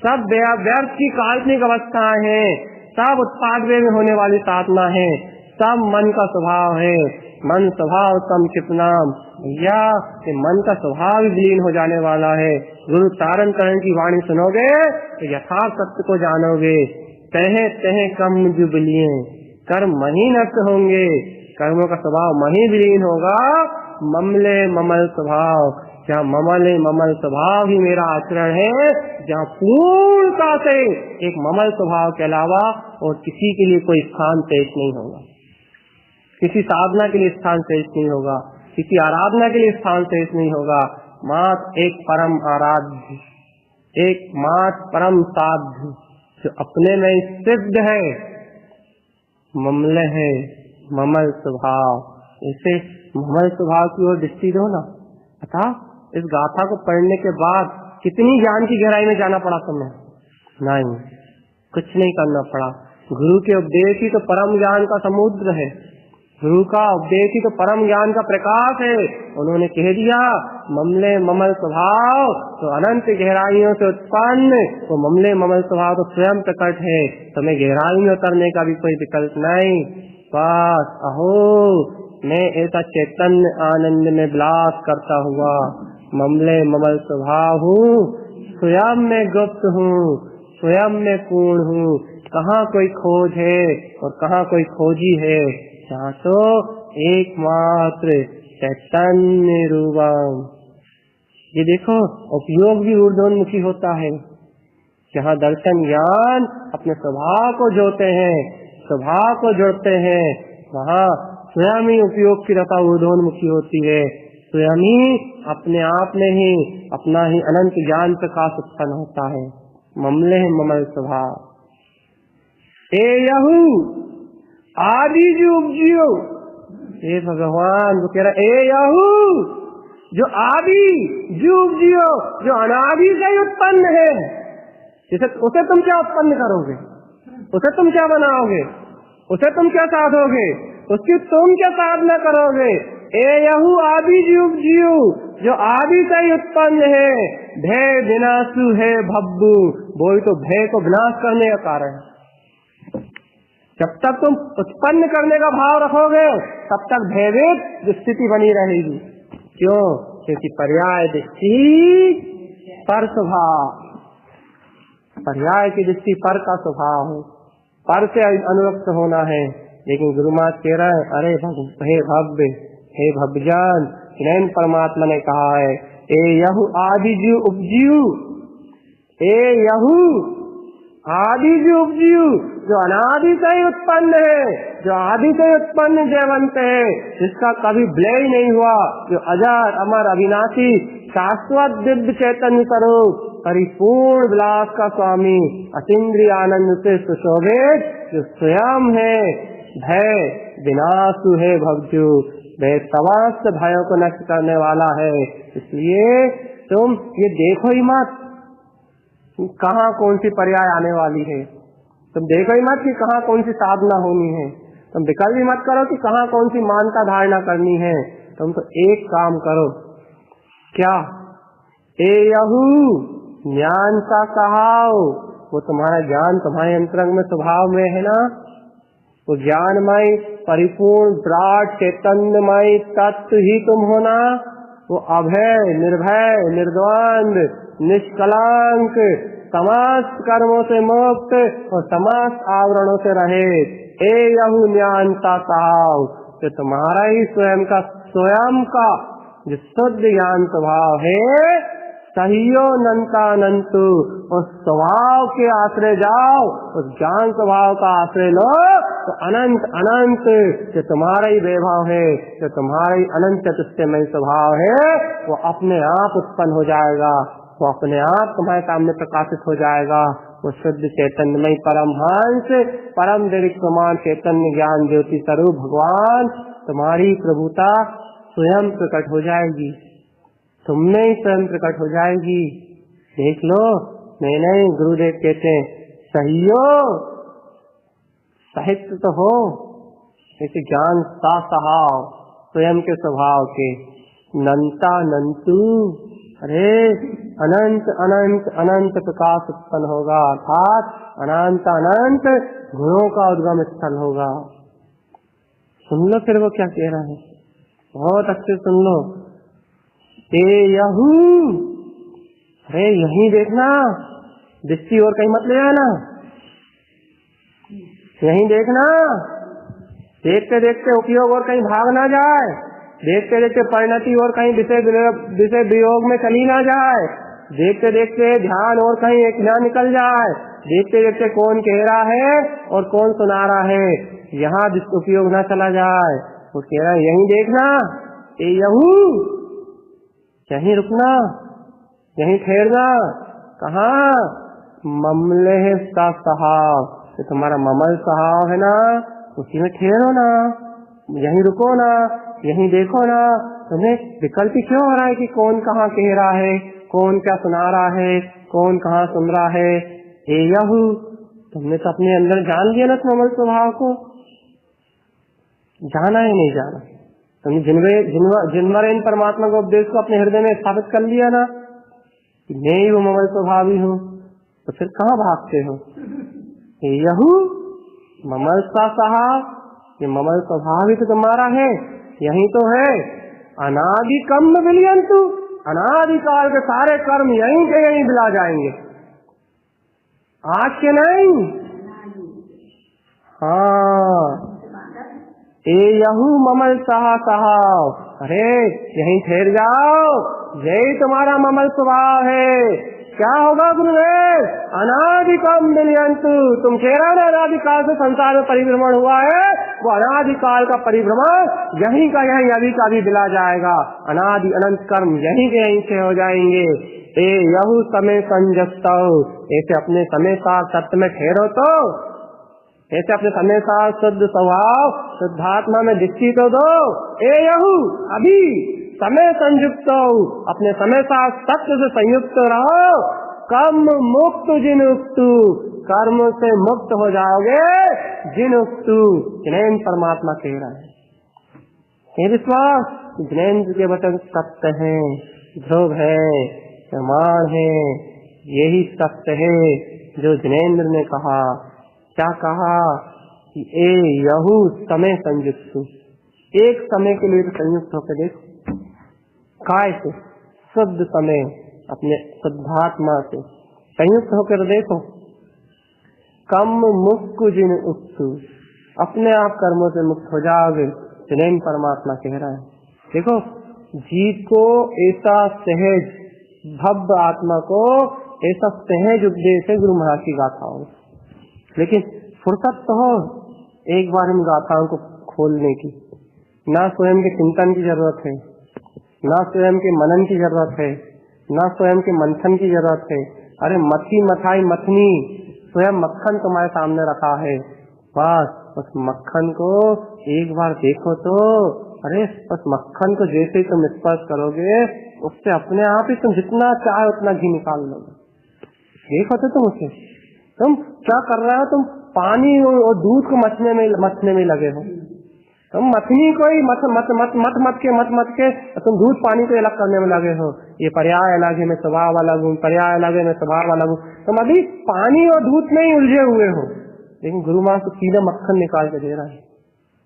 सब व्यर्थ की काल्पनिक अवस्थाएं हैं, सब उत्पाद में होने वाली साधना है, सब मन का स्वभाव है। मन स्वभाव तम क्षिपनाम, भैया ये मन का स्वभाव ही विलीन हो जाने वाला है। गुरु तारण करण की वाणी सुनोगे तो यथार्थ सत्य को जानोगे। तहे तहे कम जुबलिए, कर्म मही नष्ट होंगे, कर्मों का स्वभाव मही विलीन होगा। ममले ममल स्वभाव, जहाँ ममले ममल स्वभाव ही मेरा आचरण है, जहाँ पूर्णता से एक ममल स्वभाव के अलावा और किसी के लिए कोई स्थान शेष नहीं होगा, किसी साधना के लिए स्थान शेष नहीं होगा, किसी आराधना के लिए स्थान शेष नहीं होगा। मात्र एक परम आराध्य, एक मात्र परम साध्य जो अपने में सिद्ध है, ममल है ममल स्वभाव। इसे ममल स्वभाव की ओर दृष्टि दो ना। अतः इस गाथा को पढ़ने के बाद कितनी ज्ञान की गहराई में जाना पड़ा तुम्हें? नहीं, कुछ नहीं करना पड़ा। गुरु के उपदेश ही तो परम ज्ञान का समुद्र है, गुरु का उपदेश ही तो परम ज्ञान का प्रकाश है। उन्होंने कह दिया ममले ममल स्वभाव तो अनंत गहराइयों से उत्पन्न, तो ममले ममल स्वभाव तो स्वयं प्रकट है, तुम्हें गहराई में उतरने का भी कोई विकल्प नहीं। बस अहो मैं ऐसा चैतन्य आनंद में विलास करता हुआ ममले ममल स्वभाव हूँ, स्वयं में गुप्त हूँ, स्वयं में पूर्ण हूँ। कहाँ कोई खोज है और कहाँ कोई खोजी है? जहाँ तो एकमात्र चैतन्य रूपम। ये देखो उपयोग भी ऊर्ध्वोन्मुखी होता है। जहाँ दर्शन ज्ञान अपने स्वभाव को जोड़ते हैं, स्वभाव को जोड़ते हैं, वहाँ स्वयं ही उपयोग की रता ऊर्ध्वोन्मुखी होती है, स्वयं ही अपने आप में ही अपना ही अनंत ज्ञान प्रकाश उत्पन्न होता है। ममले ममल स्वभाव ए यहू आदि जो उपजियो, हे भगवान वो कह रहा ए यहू जो आदि जो उपजियो, जो अनादि से उत्पन्न है, उसे तुम क्या उत्पन्न करोगे? उसे तुम क्या बनाओगे? उसे तुम क्या साधोगे? उसकी तुम क्या साधना करोगे? ए यहू आदि जो उपजियो, जो आदि से उत्पन्न है, भय विनाशु है भब्बू, वो ही तो भय को विनाश करने का कारण है। जब तक तुम उत्पन्न करने का भाव रखोगे तब तक भयभीत स्थिति बनी रहेगी। क्यों? क्योंकि पर्याय दृष्टि पर स्वभाव, पर्याय की दृष्टि पर का स्वभाव है, पर से अनुरक्त होना है, लेकिन गुरु महाराज कह रहे हैं, अरे हे भव्य, हे भव्यजान, नैन परमात्मा ने कहा है, ए यहु आदि जीव उपजीव, ए यहु आदि जीव उपजीव, जो अनादि से ही उत्पन्न है, जो आदि से उत्पन्न जयवंत है, जिसका कभी विलय नहीं हुआ, जो अजर अमर अविनाशी शाश्वत दिव्य चैतन्य स्वरूप परिपूर्ण विलास का स्वामी, अतीन्द्रिय आनंद से सुशोभित, जो स्वयं है, भय विनाशु है भवजू, वह समस्त भयों को नष्ट करने वाला है। इसलिए तुम ये देखो ही मत कहाँ कौन सी पर्याय आने वाली है, तुम देखो ही मत कि कहाँ कौन सी साधना होनी है, तुम विकल्प भी मत करो कि कहाँ कौन सी मानता धारणा करनी है। तुम तो एक काम करो, क्या, ए यहू ज्ञान सा कहाओ, वो तुम्हारा ज्ञान तुम्हारे अंतरंग में स्वभाव में है ना, वो ज्ञानमय परिपूर्ण विराट चैतन्यमय तत्व ही तुम हो ना, वो अभय निर्भय निर्द्वंद निष्कलंक समस्त कर्मों से मुक्त और समस्त आवरणों से रहित, ए यहू ज्ञानता कहाओ, जो तुम्हारा ही स्वयं का जो शुद्ध ज्ञान स्वभाव है, सहियो नंता नंतु, उस स्वभाव के आश्रय जाओ, उस ज्ञान स्वभाव का आश्रय लो, तो अनंत अनंत जो तुम्हारा ही वैभव है, जो तुम्हारा ही अनंत चतुष्टयमय स्वभाव है, वो अपने आप उत्पन्न हो जाएगा, वो अपने आप तुम्हारे सामने प्रकाशित हो जाएगा। वो शुद्ध चैतन्यमय परमहंस परम निर्विकल्पमान चैतन्य ज्ञान ज्योति स्वरूप भगवान तुम्हारी प्रभुता स्वयं प्रकट हो जाएगी, तुमने ही स्वयं प्रकट हो जाएगी। देख लो, नहीं गुरुदेव कहते हैं सहियो साहित्य तो हो, ऐसे ज्ञान सा सहाव स्वयं के स्वभाव के, नंता नंतु, अरे अनंत अनंत अनंत प्रकाश उत्पन्न होगा, अर्थात अनंत अनंत गुणों का उद्गम स्थल होगा। सुन लो फिर वो क्या कह रहा है, बहुत अच्छे सुन लो। ए यहू, अरे यहीं देखना, दृष्टि और कहीं मत ले आना, यहीं देखना, देखते देखते उपयोग और कहीं भाग ना जाए, देखते देखते परिणति और कहीं विषय वियोग में चली ना जाए, देखते देखते ध्यान और कहीं एक ना निकल जाए, देखते देखते कौन कह रहा है और कौन सुना रहा है, यहाँ उपयोग ना चला जाए। वो कह रहा है यहीं देखना, ए यहू, यहीं रुकना, यहीं ठहरना। कहाँ? ममले का सहाव, तो तुम्हारा ममल सहाव है ना, उसी में ठहरो ना, यहीं रुको ना, यहीं देखो ना। तुम्हें विकल्प क्यों हो रहा है कि कौन कहाँ कह रहा है, कौन क्या सुना रहा है, कौन कहाँ सुन रहा है। ए यहू, तुमने तो अपने अंदर जान लिया ना ममल स्वभाव को, जाना है नहीं जाना, तुमने जिनवर इन परमात्मा के उपदेश को अपने हृदय में स्थापित कर लिया ना कि मैं ही वो ममल स्वभावी हूँ, तो फिर कहाँ भागते हो। यहू ममल सा सहाव, ये ममल स्वभाव ही तो तुम्हारा है, यही तो है। अनादि कम विलियंतु, अनादिकाल के सारे कर्म यहीं के यहीं बिला जाएंगे, आज के नहीं। हाँ, ए यहू ममल सहाव, अरे यहीं ठहर जाओ, यही तुम्हारा ममल स्वभाव है। क्या होगा गुरुदेव? अनादिकम विलियंतु, तुम कह रहे हो ना अनादिकाल से संसार में परिभ्रमण हुआ है, वो अनादिकाल का परिभ्रमण यहीं का यहीं अभी का भी बिला जाएगा, अनादि अनंत कर्म यहीं के यहीं से हो जाएंगे। ए यहू समय संजतो, ऐसे अपने समय साथ सत्य में ठहरो, तो ऐसे अपने समय साथ शुद्ध स्वभाव शुद्धात्मा में दृष्टि तो दो। ए यहू, अभी समय संयुक्त हो, अपने समय साथ सत्य से संयुक्त रहो। कर्म मुक्त जिनुक्तु, कर्म से मुक्त हो जाओगे। जिनुक्तु, ज्ञान परमात्मा कह रहा है। ये विश्वास ज्ञानेन्द्र के वचन सत्य है, ध्रुव है, प्रमाण है, यही सत्य है जो ज्ञानेन्द्र ने कहा। क्या कहा कि ए यहू समय संयुक्त, एक समय के लिए तो संयुक्त होकर देखो, काय से शुद्ध समय अपने शुद्धात्मा से संयुक्त होकर देखो। कम मुक्कु जिन उत्तु, अपने आप कर्मों से मुक्त हो जाओगे। जिनेन परमात्मा कह रहा है। देखो, जीव को ऐसा सहज, भव्य आत्मा को ऐसा सहज उपदेश है गुरु महाराज की गाथाओं में। लेकिन फुर्सत तो हो एक बार इन गाथाओं को खोलने की। ना स्वयं के चिंतन की जरूरत है, ना स्वयं के मनन की जरूरत है, ना स्वयं के मंथन की जरूरत है। अरे मथी मथाई मथनी, स्वयं मक्खन तुम्हारे सामने रखा है। बस उस मक्खन को एक बार देखो तो, अरे बस मक्खन को जैसे ही तुम स्पर्श करोगे उससे अपने आप ही तुम जितना चाहे उतना घी निकाल लोगे। देखो तो तुम उसे, तुम क्या कर रहे हो? तुम पानी और दूध को मथने में लगे हो। तुम मथनी को ही मत के तुम दूध पानी को अलग करने में लगे हो। ये पर्याय अलग है, मैं स्वभाव अलग हूँ, पर्याय अलग है, मैं स्वभाव अलग हूँ। तुम अभी पानी और दूध में ही उलझे हुए हो। लेकिन गुरु महाराज तो सीधा मक्खन निकाल के दे रहा है।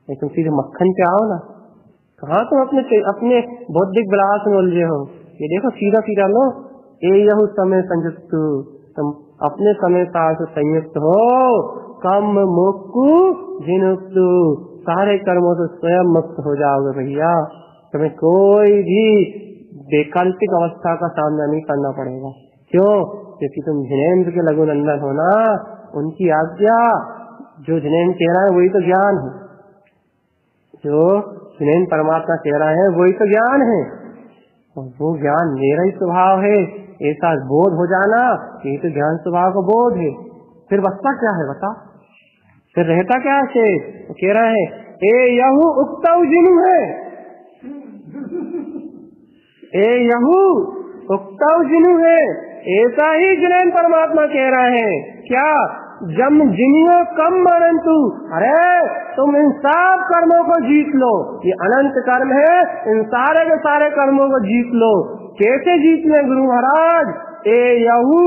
लेकिन तुम सीधे मक्खन पे आओ ना। कहाँ तुम अपने बौद्धिक विलास में उलझे हो? ये देखो सीधा सीधा लो, ए यहु समय संयुक्त, तुम अपने समय साथ संयुक्त हो। कम मुक्कु जिनुक्तु, सारे कर्मों से स्वयं मुक्त हो जाओगे भैया। तुम्हें कोई भी वैकल्पिक अवस्था का सामना नहीं करना पड़ेगा। क्यों? क्योंकि तुम जिनेन्द्र के लघु नंदन हो ना। उनकी आज्ञा, जो जिनेन्द्र कह रहा है वही तो ज्ञान है। जो जिनेन्द्र परमात्मा कह रहा है वही तो ज्ञान है। और वो ज्ञान मेरा ही स्वभाव है, ऐसा बोध हो जाना, ये तो ज्ञान स्वभाव का बोध है। फिर बचता क्या है बता? फिर रहता क्या है? वो कह रहा है ए यहू उक्तौ जिनु है, ए यहू उक्तौ जिनु है। ऐसा ही जिनेन्द्र परमात्मा कह रहे हैं। क्या? जम जिनियो कम मानंतु, अरे तुम इन सब कर्मों को जीत लो। ये अनंत कर्म है, इन सारे के सारे कर्मों को जीत लो। कैसे जीत ले गुरु महाराज? ए यहू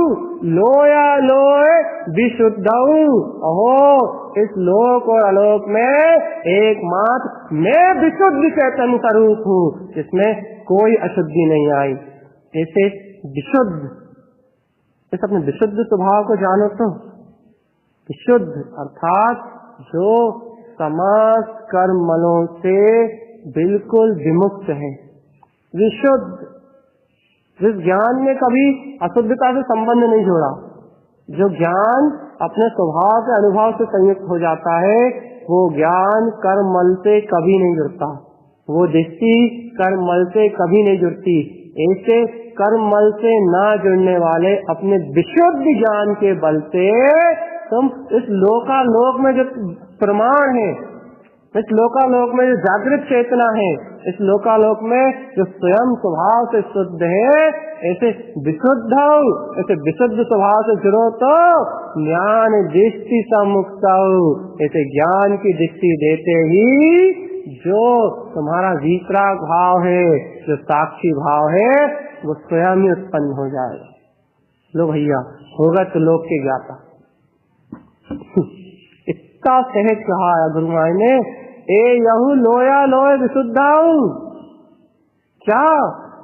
लोया लोय विशुद्धौ, अहो इस लोक और आलोक में एकमात्र मैं विशुद्ध चैतन्य स्वरूप हूँ, जिसमें कोई अशुद्धि नहीं आई। ऐसे विशुद्ध, इस अपने विशुद्ध स्वभाव को जानो तो। विशुद्ध अर्थात जो समास कर्म मलों से बिल्कुल विमुक्त है। विशुद्ध, जिस ज्ञान में कभी अशुद्धता से संबंध नहीं जोड़ा, जो ज्ञान अपने स्वभाव के अनुभव से संयुक्त हो जाता है, वो ज्ञान कर्म मल से कभी नहीं जुड़ता। वो दृष्टि कर्म मल से कभी नहीं जुड़ती। ऐसे कर्म मल से ना जुड़ने वाले अपने विशुद्ध ज्ञान के बल से तुम इस लोकालोक में जो प्रमाण है, इस लोकालोक में जो जागृत चेतना है, इस लोकालोक में जो स्वयं स्वभाव से शुद्ध है, ऐसे विशुद्ध हो, ऐसे विशुद्ध स्वभाव से जुड़ो तो ज्ञान दृष्टि समुक्त हो। ऐसे ज्ञान की दृष्टि देते ही जो तुम्हारा वितराग भाव है, जो साक्षी भाव है, वो स्वयं ही उत्पन्न हो जाएगा। लो भैया, होगा तो लोक के ज्ञाता। इतना सहज कहा है गुरु महाराज ने, ए यहू लोया लोय विशुद्धाऊ। क्या?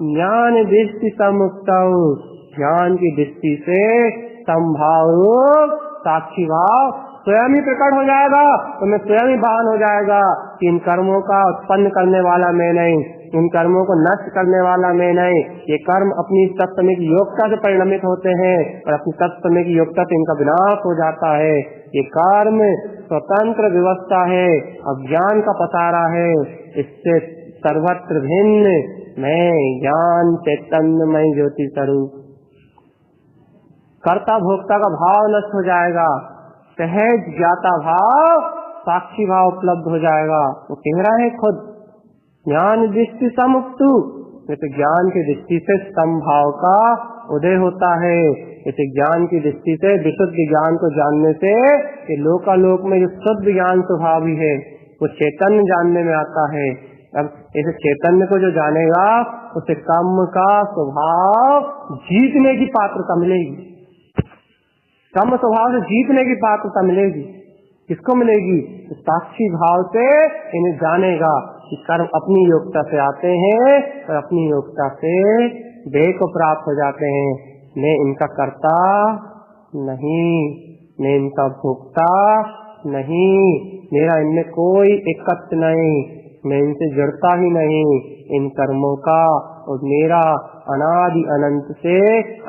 ज्ञान दृष्टि समुक्ताऊ, ज्ञान की दृष्टि से संभाव साक्षी भाव स्वयं ही प्रकट हो जाएगा। तुम्हें स्वयं ही भान हो जाएगा कि इन कर्मों का उत्पन्न करने वाला मैं नहीं, इन कर्मों को नष्ट करने वाला मैं नहीं। ये कर्म अपनी तत्समय की योग्यता से परिणमित होते हैं और अपनी तत्समय की योग्यता से इनका विनाश हो जाता है। ये कर्म स्वतंत्र व्यवस्था है, अज्ञान का पसारा है। इससे सर्वत्र भिन्न मैं ज्ञान चैतन्यमय ज्योति स्वरूप, कर्ता भोक्ता का भाव नष्ट हो जाएगा, सहज ज्ञाता भाव, साक्षी भाव उपलब्ध हो जाएगा। वो कह रहा है खुद, ज्ञान दृष्टि समुक्तु, जैसे ज्ञान की दृष्टि से समभाव का उदय होता है, जैसे ज्ञान की दृष्टि से विशुद्ध ज्ञान को जानने से ये लोकालोक में जो शुद्ध ज्ञान स्वभाव ही है वो चैतन्य जानने में आता है। अब ऐसे चैतन्य को जो जानेगा उसे कर्म का स्वभाव जीतने की पात्रता मिलेगी। कर्म स्वभाव से जीतने की पात्रता मिलेगी। किसको मिलेगी? तो साक्षी भाव से इन्हें जानेगा कि कर्म अपनी योग्यता से आते हैं और अपनी योग्यता से देह को प्राप्त हो जाते हैं। मैं इनका कर्ता नहीं, मैं इनका भोक्ता नहीं, मेरा इनमें कोई एकत्व नहीं, मैं इनसे जुड़ता ही नहीं इन कर्मों का। और मेरा अनादि अनंत से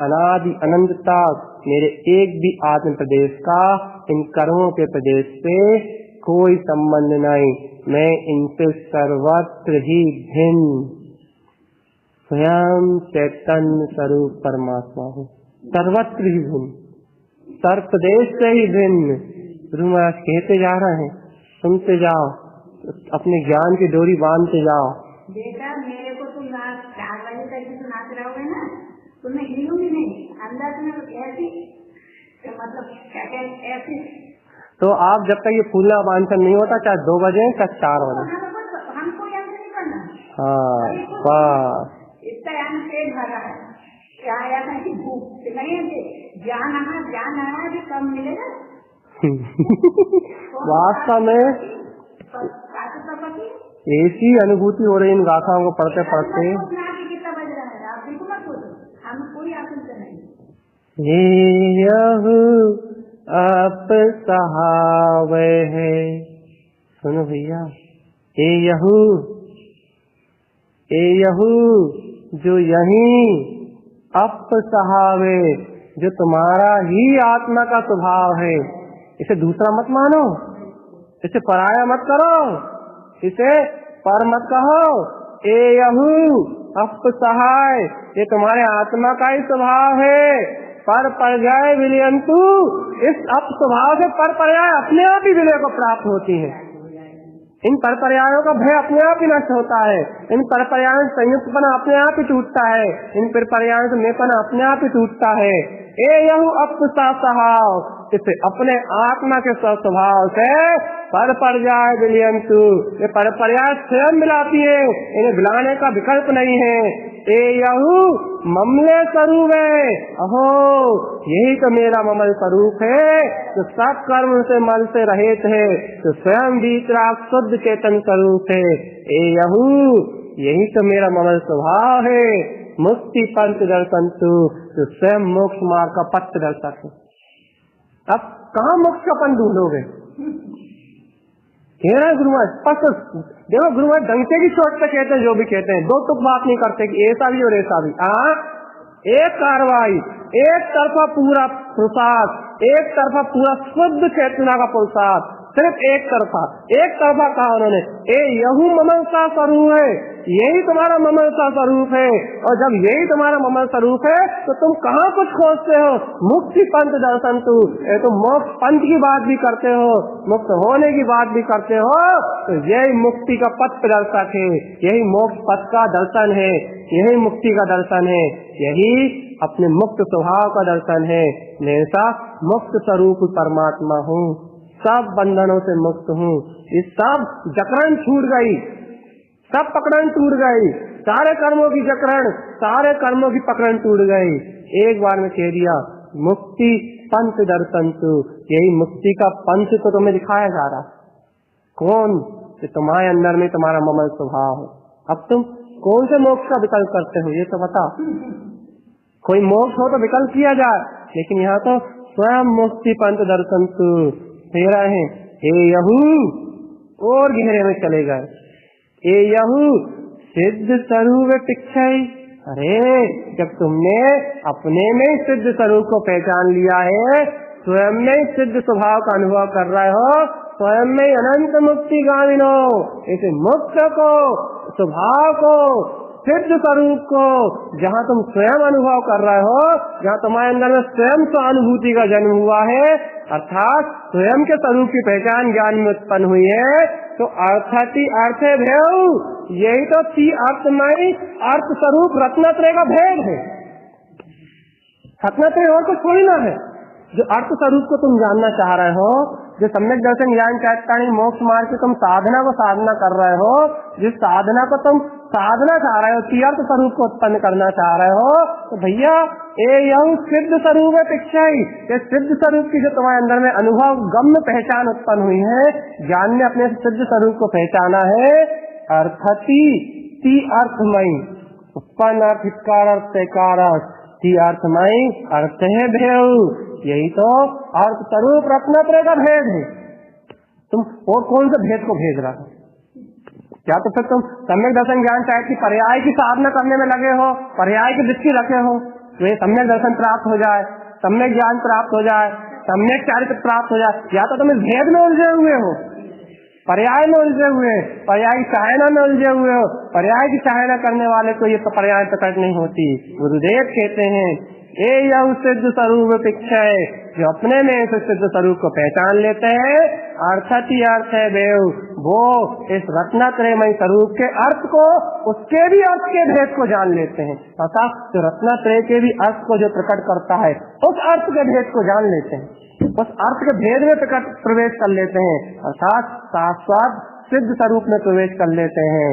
अनादि अनंत तक मेरे एक भी आत्म प्रदेश का इन कर्मों के प्रदेश से कोई संबंध नहीं। मैं इनसे सर्वत्र ही भिन्न स्वयं चैतन्य स्वरूप परमात्मा हूँ, सर्वत्र ही भिन्न, सर्व प्रदेश से ही भिन्न। गुरु महाराज कहते जा रहे हैं, सुनते जाओ, अपने ज्ञान की डोरी बांधते जाओ। बेटा मेरे को तुम 4 बजे तक सुनाते रहोगे ना, तो मैं हिलूंगी नहीं, अंदर में ऐसी मतलब ऐसी। तो आप जब तक ये फूलना वांछन नहीं होता, चाहे 2 बजे चाहे 4 बजे, हमको याद नहीं करना। हाँ बस, इसका यानी पेट भरा है, क्या याद है कि भूख नहीं है, ज्ञान आया भी कम मिलेगा। वास्तव में ऐसी अनुभूति हो रही इन गाथाओं को पढ़ते पढ़ते। कितना बज रहा है आप बिल्कुल मत बोलो, हम कोई आशंका नहीं। ये आप सहावे है, सुनो भैया, ए यहू जो यही अप सहावे, जो तुम्हारा ही आत्मा का स्वभाव है, इसे दूसरा मत मानो, इसे पराया मत करो, इसे पर मत कहो। ए यहू अप सहाय, ये तुम्हारे आत्मा का ही स्वभाव है। पर पर्याय विलयंतु, इस अप स्वभाव से पर पर्याय अपने आप ही विलय को प्राप्त होती है। इन पर पर्यायों का भय अपने आप ही नष्ट होता है, इन पर पर्यायों से संयुक्तपना अपने आप ही टूटता है, इन पर पर्यायों से मेपना अपने आप ही टूटता है। ए यहू अप सहाव, इसे अपने आत्मा के स्वभाव से पर पर्याय विलयंतु, ये पर पर्याय स्वयं मिलाती है, इन्हें मिलाने का विकल्प नहीं है। ए यहू ममले स्वरूप है, अहो यही तो मेरा ममल स्वरूप है, जो सब कर्म से मल से रहित है, तो स्वयं वितराग शुद्ध चेतन स्वरूप है। ए यहू यही तो मेरा ममल स्वभाव है। मुक्ति पंथ दर्शंतु, जो स्वयं मोक्ष मार्ग का पथ दर्शक है। अब कहाँ मोक्ष का पंथ ढूंढोगे? कह रहे गुरु महाराज स्पष्ट देखो, गुरु महाराज डंके की चोट से कहते हैं, जो भी कहते हैं, दो टुक बात नहीं करते कि ऐसा भी और ऐसा भी। एक कार्रवाई, एक तरफा पूरा पुरुषार्थ, एक तरफा पूरा शुद्ध चेतना का पुरुषार्थ, सिर्फ एक तरफा कहा उन्होंने। ए यहू ममलता स्वरूप है, यही तुम्हारा ममलता स्वरूप है। और जब यही तुम्हारा ममल स्वरूप है, तो तुम कहाँ कुछ खोजते हो? मुक्ति पंथ दर्शन तू, तुम मोक्ष पंथ की बात भी करते हो, मुक्त होने की बात भी करते हो, तो यही मुक्ति का पथ प्रदर्शक है, यही मोक्ष पथ का दर्शन है, यही मुक्ति का दर्शन है, यही अपने मुक्त स्वभाव का दर्शन है। मैं ऐसा मुक्त स्वरूप परमात्मा हूँ, सब बंधनों से मुक्त हूँ। इस सब जकड़न छूट गई, सब पकड़न टूट गई, सारे कर्मों की जकड़न, सारे कर्मों की पकड़न टूट गई। एक बार में कह दिया मुक्ति पंथ दर्शन तू, यही मुक्ति का पंथ तो तुम्हें दिखाया जा रहा। कौन? कि तुम्हारे अंदर में तुम्हारा ममल स्वभाव है। अब तुम कौन से मोक्ष का विकल्प करते हो, ये तो बता। कोई मोक्ष हो तो विकल्प किया जाए, लेकिन यहाँ तो स्वयं मुक्ति पंथ दर्शन तू तेरा है। हे यहू, और गहरे में चले गए। ए यहू सिद्ध स्वरूप पिक्षय, अरे जब तुमने अपने में सिद्ध स्वरूप को पहचान लिया है, स्वयं में सिद्ध स्वभाव का अनुभव कर रहे हो, स्वयं में अनंत मुक्ति गामिनो, इस मुक्त को, स्वभाव को, सिद्ध स्वरूप को, जहाँ तुम स्वयं अनुभव कर रहे हो, जहाँ तुम्हारे अंदर में स्वयं स्वानुभूति का जन्म हुआ है, अर्थात स्वयं के स्वरूप की पहचान ज्ञान में उत्पन्न हुई है, तो अर्थाती अर्थ भेव, यही तो ती अर्थमय अर्थ स्वरूप रत्नत्रय का भेद है। रत्नत्रय और कुछ थोड़ी ना है। जो अर्थ स्वरूप को तुम जानना चाह रहे हो, जो सम्यक दर्शन ज्ञान चैतन्य मोक्ष मार्ग की तुम साधना को साधना कर रहे हो, जिस साधना को तुम साधना चाह रहे हो, तीर्थ स्वरूप को उत्पन्न करना चाह रहे हो, तो भैया ए यहू सिद्ध स्वरूप है पिक्षाई, ये सिद्ध स्वरूप की जो तुम्हारे अंदर में अनुभव गम्य पहचान उत्पन्न हुई है, ज्ञान ने अपने सिद्ध स्वरूप को पहचाना है। अर्थति ती अर्थमयी, उत्पन्न अर्थ हितकार अर्थ तयकार अर्थ, ती अर्थमयी अर्थ है भेव, यही तो अर्थ स्वरूप रत्नत्रय का भेद है। तुम और कौन से भेद को भेज रहा हो? या तो फिर तुम सम्यक दर्शन ज्ञान शायद की पर्याय की साधना करने में लगे हो, पर्याय की दृष्टि रखे हो, तो ये सम्यक दर्शन प्राप्त हो जाए, सम्यक ज्ञान प्राप्त हो जाए, सम्यक चारित्र प्राप्त हो जाए। या तो तुम इस भेद में उलझे हुए हो, पर्याय में उलझे हुए, पर्याय की सहायना में उलझे हुए हो। पर्याय की सहायना करने वाले को ये पर्याय प्रकट नहीं होती। गुरुदेव कहते हैं ये यह सिद्ध स्वरूप पिक्षय, जो अपने में इस सिद्ध स्वरूप को पहचान लेते हैं, अर्थात ही अर्थ है देव, वो इस रत्नात्रयमय स्वरूप के अर्थ को, उसके भी अर्थ के भेद को जान लेते हैं। अर्थात जो रत्नात्रय के भी अर्थ को जो प्रकट करता है, उस अर्थ के भेद को जान लेते हैं, उस अर्थ के भेद में प्रकट प्रवेश कर लेते हैं, अर्थात शाश्वत सिद्ध स्वरूप में प्रवेश कर लेते हैं।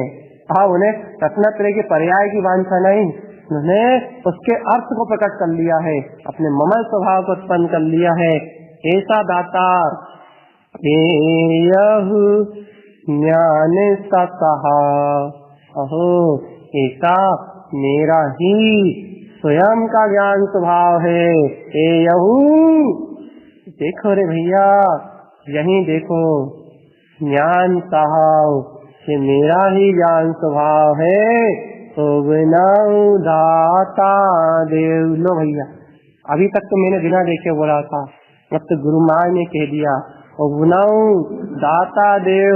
हाँ, उन्हें रत्नात्रय के पर्याय की वांछा नहीं, उन्होंने उसके अर्थ को प्रकट कर लिया है, अपने ममल स्वभाव को उत्पन्न कर लिया है। ऐसा दातार यहु ज्ञान सा कहा, अहो ऐसा मेरा ही स्वयं का ज्ञान स्वभाव है। ए यहू, देखो रे भैया, यही देखो ज्ञान साहब, ये मेरा ही ज्ञान स्वभाव है। तो बिनाऊ दाता देव, लो भैया, अभी तक तो मैंने बिना देखे बोला था, अब तो गुरु माँ ने कह दिया बिनाऊ दाता देव,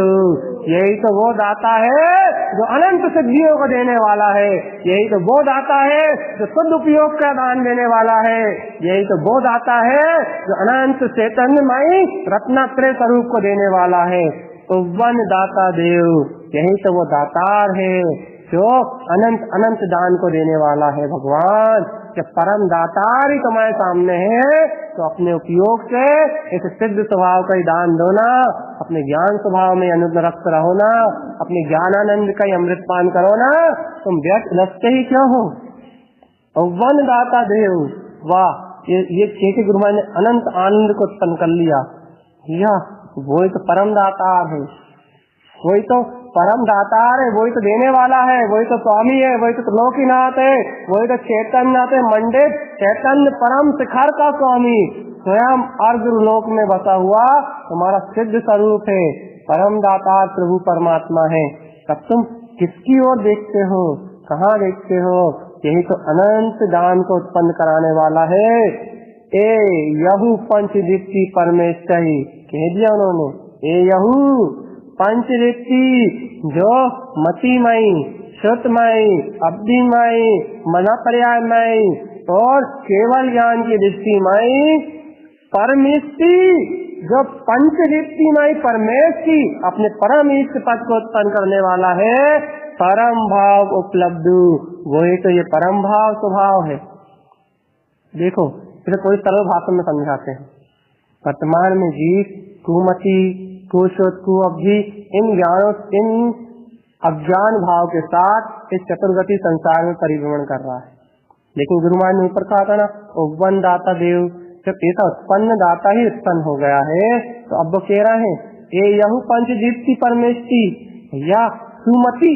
यही तो वो दाता है जो अनंत सिद्धियों को देने वाला है, यही तो वो दाता है जो शुद्ध उपयोग का दान देने वाला है, यही तो वो दाता है जो अनंत चैतन्यमय रत्नात्रय स्वरूप को देने वाला है। तो वन दाता देव, यही तो वो दातार है जो अनंत अनंत दान को देने वाला है। भगवान जब परम दातार ही तुम्हारे सामने है, तो अपने उपयोग से इस सिद्ध स्वभाव का ही दान दो ना, अपने ज्ञान स्वभाव में अनुरक्त रहो ना, अपने ज्ञानानंद का ही अमृत पान करो ना, तुम व्यर्थ लसते ही क्यों हो? और वन दाता देव, वाह, ये छह गुरु ने अनंत आनंद को उत्पन्न कर लिया। वही तो परम दातार है, वही तो परम दातार है, वही तो देने वाला है, वही तो स्वामी है, वही तो त्रिलोकीनाथ है, वही तो चैतन्यनाथ है, मंडित चैतन्य परम शिखर का स्वामी, स्वयं अर्घ्यलोक में बसा हुआ तुम्हारा सिद्ध स्वरूप है, परम दातार प्रभु परमात्मा है। तब तुम किसकी ओर देखते हो, कहाँ देखते हो? यही तो अनंत दान को उत्पन्न कराने वाला है। ए यहू पंचदीप्ति परमेश्वरी, कह दिया उन्होंने, ए यहू पंचदीप्ति, जो मतिमयी, श्रुतमयी, अब्धिमयी, मना पर्यायमयी और केवल ज्ञान की दृष्टिमयी परमेष्टि, जो पंचदीप्तिमयी परमेष्टि अपने परम इष्ट पद को उत्पन्न करने वाला है, परम भाव उपलब्ध, वही तो ये परम भाव स्वभाव है। देखो, फिर कोई सरल भाषा में समझाते हैं। वर्तमान में जीव कुमति, कुशोत, कुअब्धि, इन ज्ञानों, इन अज्ञान भाव के साथ इस चतुर्गति संसार में परिभ्रमण कर रहा है। लेकिन गुरुमान ने ऊपर कहा था ना, उपवन दाता देव, जब ऐसा उत्पन्न दाता ही उत्पन्न हो गया है, तो अब वो कह रहा है ये यहू पंचदीप्ति परमेष्टि, या सुमति,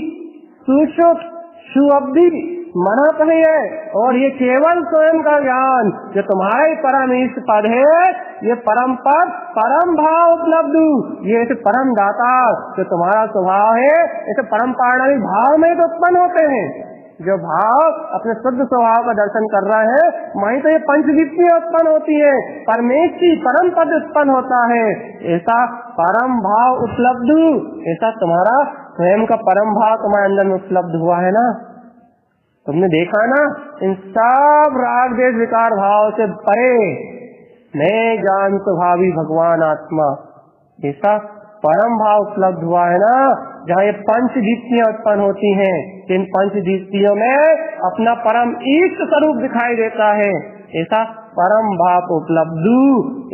सुशोत, सुअब्धि, मना कही है, और ये केवल स्वयं का ज्ञान जो तुम्हारा ही परम इष्ट पद है, ये परम पद, परम भाव उपलब्ध, ये ऐसे परम दाता जो तुम्हारा स्वभाव है, ऐसे परम पारणी भाव में तो उत्पन्न होते हैं। जो भाव अपने शुद्ध स्वभाव का दर्शन कर रहा है, वहीं तो ये पंचदीप्ति उत्पन्न होती है, परमेश्वरी परम पद उत्पन्न होता है। ऐसा परम भाव उपलब्ध, ऐसा तुम्हारा स्वयं का परम भाव तुम्हारे अंदर में उपलब्ध हुआ है ना। तुमने देखा ना, इन सब राग देश विकार भाव से परे मैं ज्ञान स्वभावी भगवान आत्मा, ऐसा परम भाव उपलब्ध हुआ है ना, जहाँ ये पंचदीप्तियां उत्पन्न होती हैं, इन पंचदीप्तियों में अपना परम इष्ट स्वरूप दिखाई देता है, ऐसा परम भाव उपलब्ध,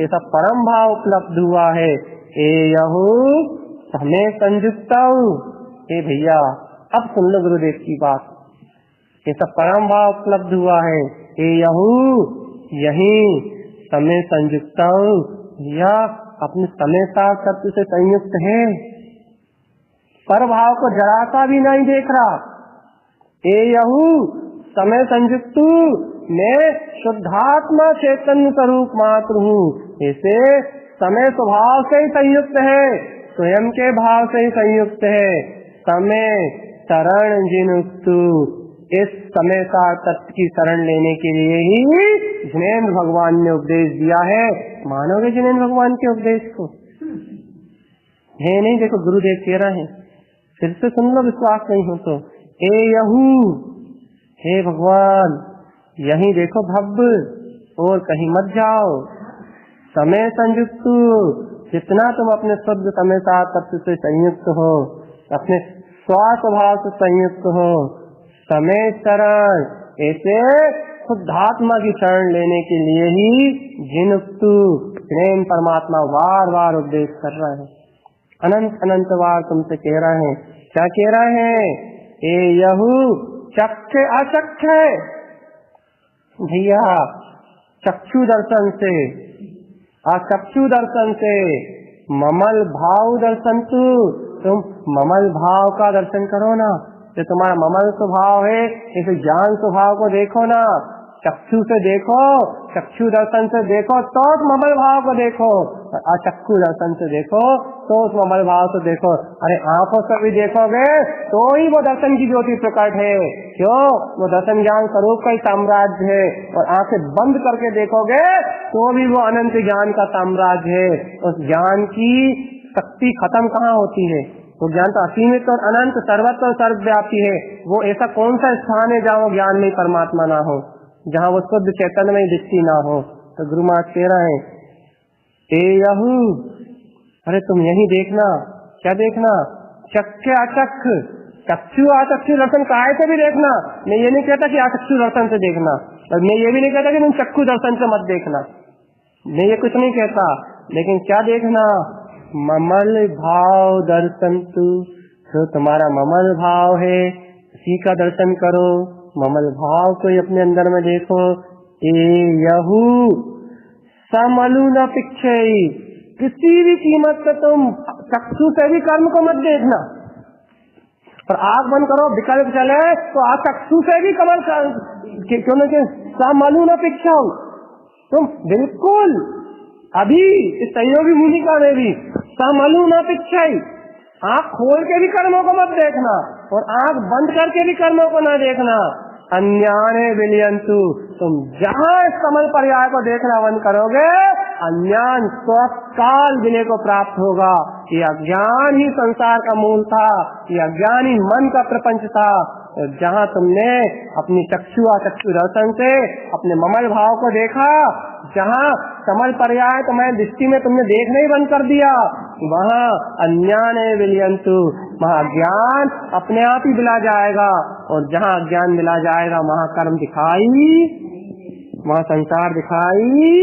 ऐसा परम भाव उपलब्ध हुआ है। ए यहू हमें संयुक्ता, हे भैया अब सुन लो गुरुदेव की बात, ऐसा परम भाव उपलब्ध हुआ है। ए यहू, यही समय संयुक्ता, या अपने समय साथ सत्य से संयुक्त है, पर भाव को जरा सा भी नहीं देख रहा। ए यहू समय संयुक्त, मैं शुद्धात्मा चैतन्य स्वरूप मात्र हूँ, ऐसे समय स्वभाव से ही संयुक्त है, स्वयं के भाव से ही संयुक्त है। समय शरण जिनुक्तु, इस समय का तत्व की शरण लेने के लिए ही जिनेन्द्र भगवान ने उपदेश दिया है। मानोगे जिनेन्द्र भगवान के उपदेश को? है नहीं, देखो गुरुदेव कह रहे हैं, फिर से सुन लो, विश्वास नहीं हो तो। ए यहू, हे भगवान यहीं देखो भव्य, और कहीं मत जाओ। समय संयुक्त, जितना तुम अपने शुद्ध समय का तत्व से संयुक्त हो, अपने स्वभाव से संयुक्त हो, समय शरण, ऐसे शुद्धात्मा की शरण लेने के लिए ही जिनुक्तु प्रेम परमात्मा बार बार उपदेश कर रहा है। अनंत अनंत बार तुमसे कह रहे हैं। क्या कह रहे हैं? ए यहू चक्षु अचक्षु, भैया चक्षु दर्शन से, अचक्षु दर्शन से, ममल भाव दर्शन तू, तुम ममल भाव का दर्शन करो ना। जो तुम्हारा ममल स्वभाव है, इस ज्ञान स्वभाव को देखो ना, चक्षु से देखो, चक्षु दर्शन से देखो तो उस ममल भाव को देखो, अचक्षु दर्शन से देखो तो उस ममल भाव से देखो। अरे आंखों से भी देखोगे तो ही वो दर्शन की ज्योति प्रकट है। क्यों? वो दर्शन ज्ञान स्वरूप का ही साम्राज्य है। और आंखें बंद करके देखोगे तो भी वो अनंत ज्ञान का साम्राज्य है। उस ज्ञान की शक्ति खत्म कहाँ होती है? वो ज्ञान तो असीमित और अनंत सर्वत्र और सर्वव्यापी है। वो ऐसा कौन सा स्थान है जहाँ वो ज्ञान में परमात्मा ना हो, जहाँ वो शुद्ध चैतन्य में दृष्टि ना हो? तो गुरु महाराज कह रहे हैं, ए यहू, अरे तुम यही देखना। क्या देखना? चक्षु अचक्षु, चक्षु अचक्षु दर्शन काय से भी देखना। मैं ये नहीं कहता कि अचक्षु दर्शन से देखना, और मैं ये भी नहीं कहता कि तुम चक्षु दर्शन से मत देखना, मैं ये कुछ नहीं कहता। लेकिन क्या देखना? ममल भाव दर्शन तू, जो तुम्हारा ममल भाव है उसी का दर्शन करो। ममल भाव को ही अपने अंदर में देखो। ए यहू समलु न पिक्षई, किसी भी कीमत से तुम चक्षु से भी कर्म को मत देखना। और आंख बंद करो, विकल्प चले तो आप चक्षु से भी कमल क्यों न समलु न पिक्षौ, तुम बिल्कुल अभी इस सहयोगी भूमिका में भी समलु न पिक्षई, आंख खोल के भी कर्मों को मत देखना और आंख बंद करके भी कर्मों को न देखना। अन्याने विलियंतु, तुम जहाँ इस कमल पर्याय को देखना बंद करोगे, अज्ञान स्वकाल विलय को प्राप्त होगा। ये अज्ञान ही संसार का मूल था, ये अज्ञान ही मन का प्रपंच था। जहाँ तुमने अपनी चक्षु दर्शन से अपने ममल भाव को देखा, जहाँ कमल पर्याय तुम्हारी दृष्टि में तुमने देखना ही बंद कर दिया, वहाँ अज्ञान है विलियंतु, वहाँ अज्ञान अपने आप ही मिला जाएगा। और जहाँ अज्ञान मिला जाएगा वहाँ कर्म दिखाई, वहाँ संसार दिखाई ही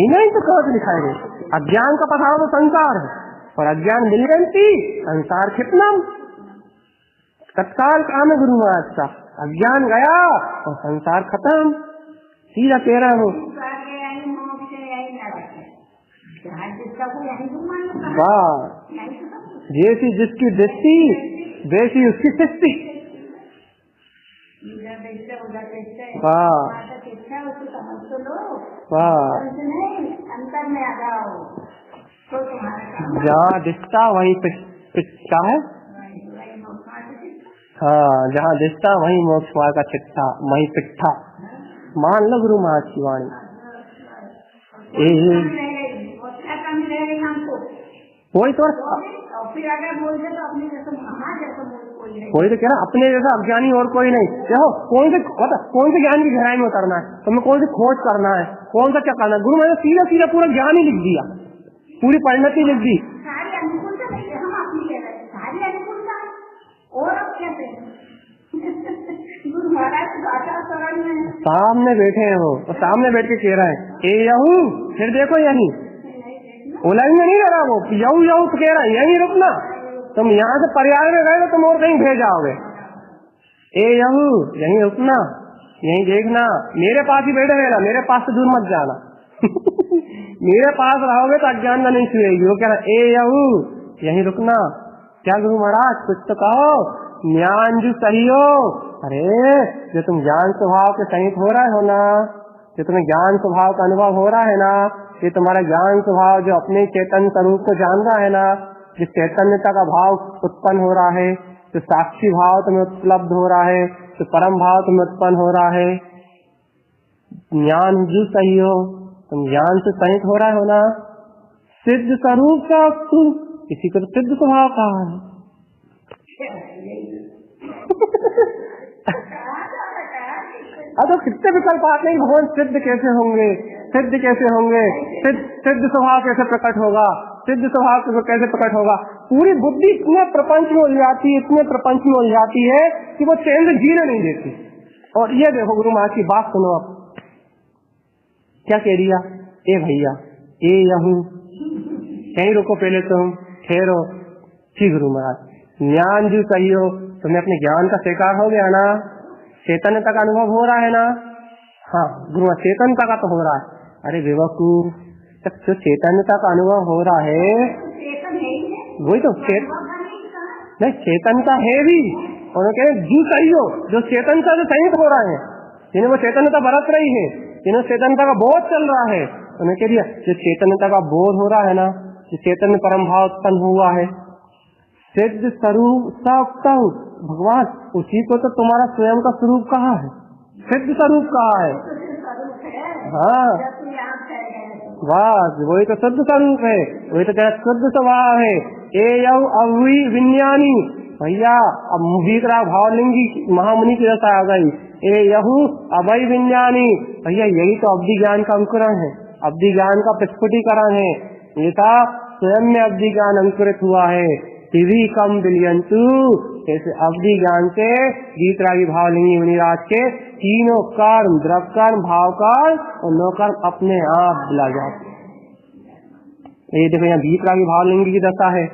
नहीं। तो कहाँ से दिखाई दे? अज्ञान का पसार तो संसार है, और अज्ञान विलियंती, संसार कितना तत्काल काम है। गुरु महाराज का अज्ञान गया और संसार खत्म। सीधा कह रहा हूँ, वाह, जैसी जिसकी दृष्टि वैसी उसकी सृष्टि। वाह वाह, जहाँ दिखता वही पिछता है। हाँ, जहाँ दिखता वही मोक्ष मार्ग का चिट्ठा, वही पिट्ठा। मान लो गुरु महाराज की वाणी। वही तो कोई तो कह रहा अपने जैसा अज्ञानी और कोई नहीं। देखो कौन से ज्ञान की गहराई में उतरना है, तुम्हें कौन सी खोज करना है, कौन सा क्या करना है। गुरु महाराज सीधा सीधा पूरा ज्ञान ही लिख दिया, पूरी परिणति लिख दी। सामने बैठे हैं वो, और सामने बैठ के कह रहे हैं, ए यहू, फिर देखो यही उलझने नहीं रहा वो, यहू यहू तो कह रहा है यही रुकना। तुम यहाँ से पर्याय में गए तो तुम और कहीं भेज जाओगे। ए यहू, यही रुकना, यही देखना, मेरे पास ही बैठे रहना, मेरे पास से दूर मत जाना। मेरे पास रहोगे तो अज्ञान का नहीं छुएगी। वो कह रहा ए यहू, यही रुकना। क्या गुरु महाराज कुछ तो कहो, ज्ञान जो सही हो। अरे जो तुम ज्ञान स्वभाव के सहित हो रहे हो ना, जो तुम्हें ज्ञान स्वभाव का अनुभव हो रहा है ना, ये तुम्हारा ज्ञान स्वभाव जो अपने चेतन स्वरूप को जान रहा है ना, जिस चैतन्यता का भाव उत्पन्न हो रहा है, जो साक्षी भाव तुम्हें उपलब्ध हो रहा है, जो परम भाव तुम्हें उत्पन्न हो रहा है, ज्ञान जो सही हो, तुम ज्ञान से सहित हो रहा हो ना, सिद्ध स्वरूप का तू, इसी को सिद्ध स्वभाव कहा है। अब तो कितने विकल्प आते हैं, भगवान सिद्ध कैसे होंगे, सिद्ध कैसे होंगे, सिद्ध स्वभाव कैसे प्रकट होगा, सिद्ध स्वभाव कैसे प्रकट होगा। पूरी बुद्धि इतने प्रपंच में उलझाती है, इतने प्रपंच में उलझाती है कि वो चैन से जीने नहीं देती। और ये देखो गुरु महाराज की बात सुनो, आप क्या कह दिया, ए भैया ए यहूं कहीं रुको, पहले तुम ठहरो। ठीक गुरु महाराज, ज्ञान जो सही हो, तुम्हें अपने ज्ञान का स्वीकार हो गया ना, चेतनता का अनुभव हो रहा है ना। हाँ गुरु, चेतनता का तो हो रहा है। अरे बेवकूफ, जब जो चेतनता का अनुभव हो रहा है वही तो नहीं, चेतनता है भी, और जो सही हो, जो चेतनता से सहित हो रहा है, जिन्हें वो चेतनता बरत रही है, जिन्हें चेतनता का बोध चल रहा है, उन्हें कह दिया जो चेतनता का बोध हो रहा है ना, जो चेतन परम भाव उत्पन्न हुआ है, सिद्ध स्वरूप भगवान, उसी को तो तुम्हारा स्वयं का स्वरूप कहा है, सिद्ध स्वरूप कहा है। हाँ बस वही तो सिद्ध स्वरूप है, वही तो तेरा शुद्ध स्वभाव है। ए यऊ अवि विज्ञानी भैया, अब मुहीकरा भावलिंगी महामुनि की दशा आ गई। ए यहू अभय विज्ञानी भैया, यही तो अवधि ज्ञान का अंकुरण है, अवधि ज्ञान का प्रस्फुटीकरण है। ये था स्वयं में अवधि ज्ञान अंकुरित हुआ है। दिवी कम बिलियंतु, ऐसे अवधि ज्ञान से गीतरागी भावलिंगी मुनिराज के तीनों कर्म, द्रव कर्म, भाव कर्म और नो कर्म अपने आप बुला जाते। ये देखो यहाँ गीतरागी भावलिंगी की दशा है,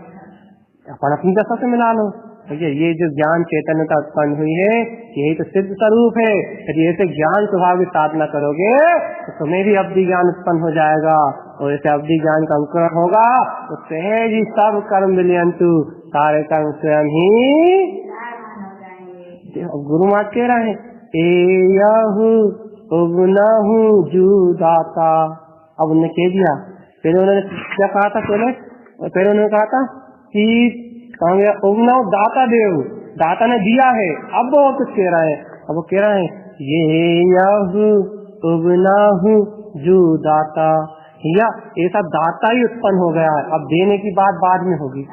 अपन अपनी दशा से मिला लो भैया। ये जो ज्ञान चैतन्यता उत्पन्न हुई है, यही तो सिद्ध स्वरूप है। यदि ऐसे ज्ञान स्वभाव की साधना करोगे तो तुम्हें भी अवधि ज्ञान उत्पन्न हो जाएगा, और ऐसे अवधि ज्ञान का अंकुरण होगा तो सहज ही सब कर्म विलियंतु, सारे कर्म स्वयं ही। गुरु महाराज कह रहे हैं एयहु उगनहु जू दाता। अब उन्होंने कह दिया, पहले उन्होंने क्या कहा था, पहले उन्होंने कहा था कि उगना दाता देव, दाता ने दिया है। अब वो कुछ कह रहा है, अब वो कह रहा है ये यहु उगनहु जू दाता, या ऐसा दाता ही उत्पन्न हो गया है। अब देने की बात बाद में होगी।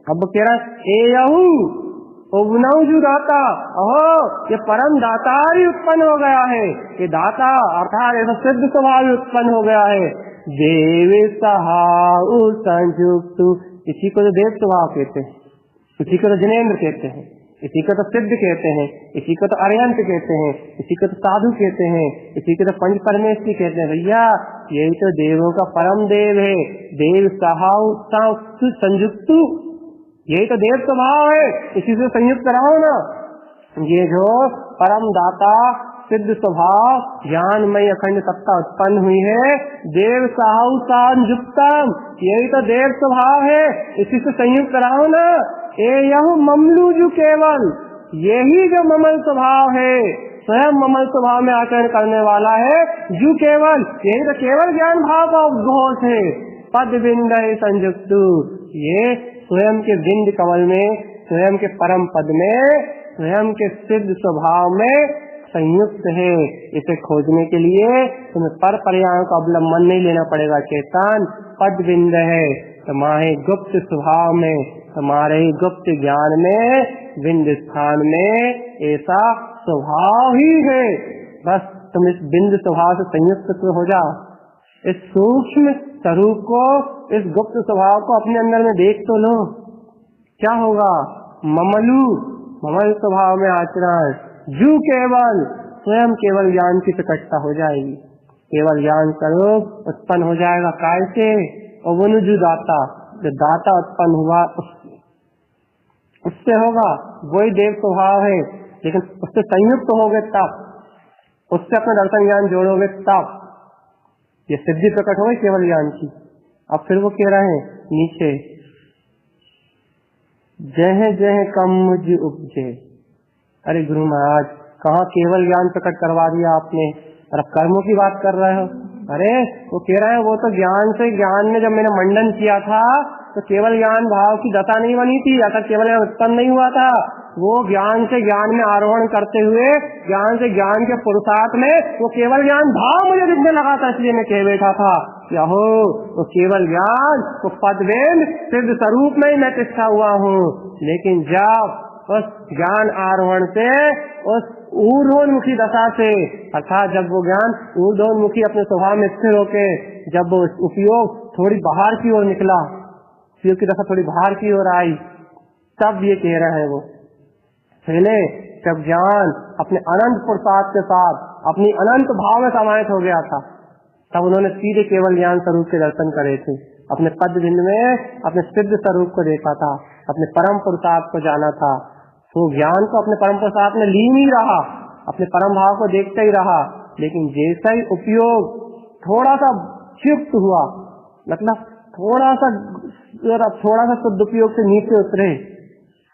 अब कह रहा है ए यहू उगनहु जू दाता, ओहो ये परम दाता ही उत्पन्न हो गया है। ये दाता अर्थात ऐसा सिद्ध स्वभाव उत्पन्न हो गया है। देव सहाउ संयुक्त, इसी को तो देव स्वभाव कहते हैं, इसी को तो जनेन्द्र कहते हैं, इसी को तो सिद्ध कहते हैं, इसी को तो अर्यंत कहते हैं, इसी को तो साधु कहते हैं, इसी को तो पंच परमेश्वरी कहते हैं। भैया यही तो देवों का परम देव है। देव सहाउ संयुक्त, यही तो देव स्वभाव है, इसी से संयुक्त रहो ना। ये जो परम दाता सिद्ध स्वभाव ज्ञानमय अखंड सत्ता उत्पन्न हुई है, देव साहु संयुक्तम, यही तो देव स्वभाव है, इसी से संयुक्त रहो ना। ए यहू ममलू जो केवल, यही जो ममल स्वभाव है, स्वयं ममल स्वभाव में आचरण करने वाला है, जो केवल, यही तो केवल ज्ञान भाव का उद्घोष है। पद बिंद संयुक्त, ये स्वयं के बिंद कमल में, स्वयं के परम पद में, स्वयं के सिद्ध स्वभाव में संयुक्त है। इसे खोजने के लिए तुम्हें पर पर्यायों का अवलंबन नहीं लेना पड़ेगा। चेतन पद बिंद है, तुम्हारे गुप्त स्वभाव में, तुम्हारे गुप्त ज्ञान में, बिंद स्थान में ऐसा स्वभाव ही है। बस तुम इस बिंद स्वभाव से संयुक्त हो जाओ। इस सूक्ष्म स्वरूप को, इस गुप्त स्वभाव को अपने अंदर में देख तो लो, क्या होगा। ममलू, ममल स्वभाव में आचरण, जू केवल, स्वयं केवल ज्ञान की प्रकटता हो जाएगी, केवल ज्ञान स्वरूप उत्पन्न हो जाएगा। काय से, और जो दाता, जो दाता उत्पन्न हुआ उससे होगा, वही देव स्वभाव है। लेकिन उससे संयुक्त होगे तब, उससे अपना दर्शन ज्ञान जोड़ोगे तब ये सिद्धि प्रकट होगी केवल ज्ञान की। अब फिर वो कह रहे हैं नीचे, जह जह कम मुझ उपजे। अरे गुरु महाराज, कहाँ केवल ज्ञान प्रकट करवा दिया आपने, और अब कर्मों की बात कर रहे हो। अरे वो कह रहे हैं वो तो ज्ञान से, ज्ञान में जब मैंने मंडन किया था तो केवल ज्ञान भाव की दशा नहीं बनी थी, या तक केवल उत्पन्न नहीं हुआ था। वो ज्ञान से ज्ञान में आरोहण करते हुए, ज्ञान से ज्ञान के पुरुषार्थ में वो केवल ज्ञान भाव मुझे दिखने लगा था, इसलिए मैं कह बैठा था क्या हो वो केवल ज्ञान, वो पदवेद सिद्ध स्वरूप में ही मैं तिष्ठा हुआ हूँ। लेकिन जब उस ज्ञान आरोहण से, उस ऊर्ध्वोन्मुखी दशा से, अर्थात जब वो ज्ञान ऊर्ध्वोन्मुखी अपने स्वभाव में स्थिर होके जब वो उपयोग थोड़ी बाहर की ओर निकला, उपयोग की दशा थोड़ी बाहर की ओर आई, तब ये कह रहे हैं वो पहले जब ज्ञान अपने अनंत पुरुषार्थ के साथ अपनी अनंत भाव में समाहित हो गया था, तब उन्होंने सीधे केवल ज्ञान स्वरूप के दर्शन करे थे। अपने पद बिंद में अपने सिद्ध स्वरूप को देखा था, अपने परम पुरुषार्थ को जाना था। तो ज्ञान को अपने परम पुरुषार्थ में लीन ही रहा, अपने परम भाव को देखते ही रहा। लेकिन जैसा ही उपयोग थोड़ा सा क्षिप्त हुआ, मतलब थोड़ा सा शुद्ध उपयोग से नीचे उतरे,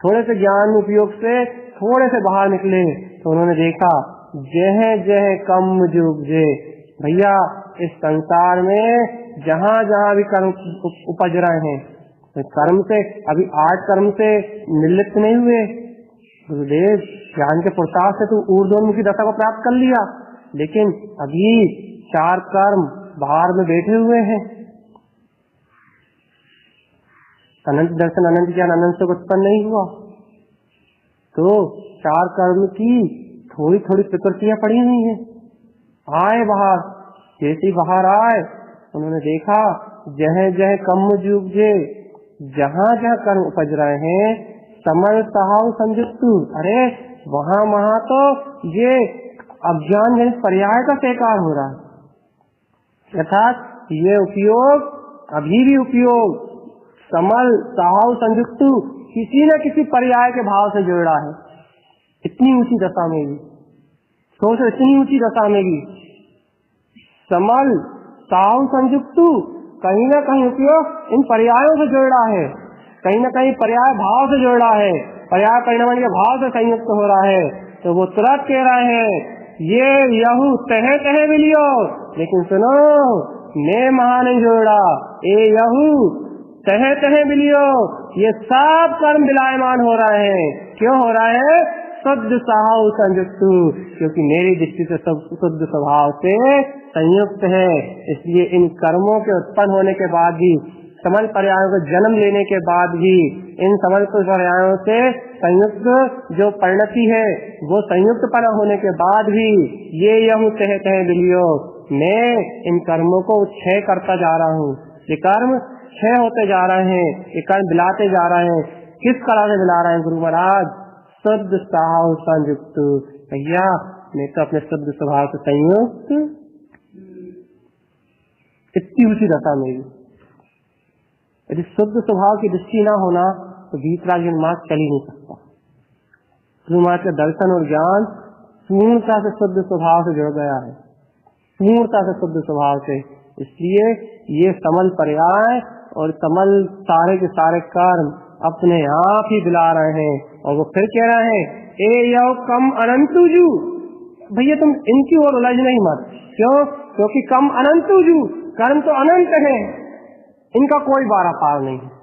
थोड़े से ज्ञान उपयोग से थोड़े से बाहर निकले, तो उन्होंने देखा जह जह कम जुग जे। भैया इस संसार में जहाँ जहाँ भी कर्म उपज रहे हैं, तो कर्म से अभी 8 कर्म से निर्लिप्त नहीं हुए। गुरुदेव ज्ञान के पुरुषार्थ से तो ऊर्ध्वोन्मुखी दशा को प्राप्त कर लिया, लेकिन अभी 4 कर्म बाहर में बैठे हुए हैं। अनंत दर्शन, अनंत ज्ञान, अनंत से उत्पन्न नहीं हुआ, तो 4 कर्म की थोड़ी थोड़ी प्रकृतियां पड़ी हुई हैं। आए बाहर, जैसे बाहर आए उन्होंने देखा जह जह कम जुग जे, जहाँ जहाँ कर्म उपज रहे हैं समल सहाव संयुक्तु। अरे वहाँ वहाँ तो ये अज्ञान जनित पर्याय का स्वीकार हो रहा है, अर्थात ये उपयोग अभी भी उपयोग समल सहाव संयुक्तु किसी न किसी पर्याय के भाव से जुड़ रहा है। इतनी ऊंची दशा में भी सोचो, इतनी ऊंची दशा में भी समल सहाव संयुक्तु, कहीं न कहीं उपयोग इन पर्यायों से जुड़ रहा है, कहीं न कहीं पर्याय भाव से जुड़ रहा है, पर्याय परिणाम के भाव से संयुक्त हो रहा है। तो वो तुरंत कह रहे हैं ये यहू तह तह मिलियो, लेकिन सुनो मैं महा नहीं जोड़ा, ए यहू तह तह मिलियो। ये सब कर्म विलायमान हो रहे हैं। क्यों हो रहा है? शुद्ध सहाव संयुक्त, क्योंकि मेरी दृष्टि से सब शुद्ध स्वभाव से संयुक्त है। इसलिए इन कर्मों के उत्पन्न होने के बाद भी, समल पर्यायों को जन्म लेने के बाद भी, इन समल पर्यायों से संयुक्त जो परिणति है वो संयुक्त पर होने के बाद भी ये यहूं तह तह बिलियो, मैं इन कर्मों को क्षय करता जा रहा हूँ। ये कर्म क्षय होते जा रहे हैं, ये कर्म बिलाते जा रहे हैं। किस तरह से बिला रहे हैं गुरु महाराज? शुद्ध सहाव संयुक्त। भैया मैं तो अपने शुद्ध स्वभाव से संयुक्त, इतनी ऊंची दशा में भी यदि शुद्ध स्वभाव की दृष्टि ना होना तो वीतराग मार्ग चल ही नहीं सकता। गुरु महाराज का दर्शन और ज्ञान पूर्णता से शुद्ध स्वभाव से जुड़ गया है, पूर्णता से शुद्ध स्वभाव से। इसलिए ये समल पर्याय और समल सारे के सारे कर्म अपने आप ही बिला रहे हैं। और वो फिर कह रहे हैं ए यो कम अनंतुजू। भैया तुम इनकी ओर उलझ नहीं मत। क्यों? क्योंकि कम अनंतुजू, कर्म तो अनंत है, इनका कोई बारा पार नहीं है।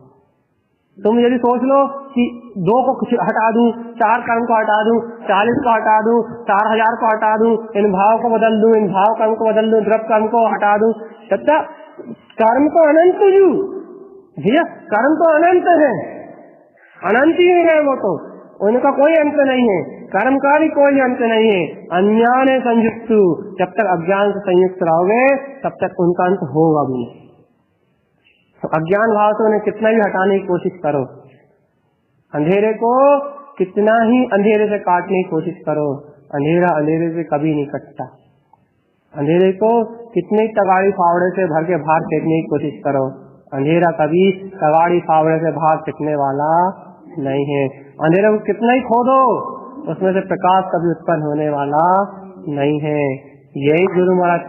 तुम यदि सोच लो कि 2 को कुछ हटा दूं, 4 कर्म को हटा दूं, 40 को हटा दूं, 4000 को हटा दूं, इन भाव को बदल दूं, इन भाव कर्म को बदल दूं, द्रव्य कर्म को हटा दूं, तथा कर्म तो अनंत जू भैया, कर्म तो अनंत है, अनंत ही है वो तो, उनका कोई अंत नहीं है, कर्म का भी कोई अंत नहीं है। अज्ञान है संयुक्त, जब तक अज्ञान से संयुक्त रहोगे तब तक उनका अंत होगा भी नहीं। तो अज्ञान भाव से उन्हें कितना ही हटाने की कोशिश करो, अंधेरे को कितना ही अंधेरे से काटने की कोशिश करो, अंधेरा अंधेरे से कभी नहीं कटता। अंधेरे को कितने तगाड़ी फावड़े से भर के बाहर फेंकने की कोशिश करो, अंधेरा कभी तगाड़ी फावड़े से बाहर फेंकने वाला नहीं है। अंधेरे को कितना ही खोदो, उसमें से प्रकाश कभी उत्पन्न होने वाला नहीं है। यही गुरु महाराज,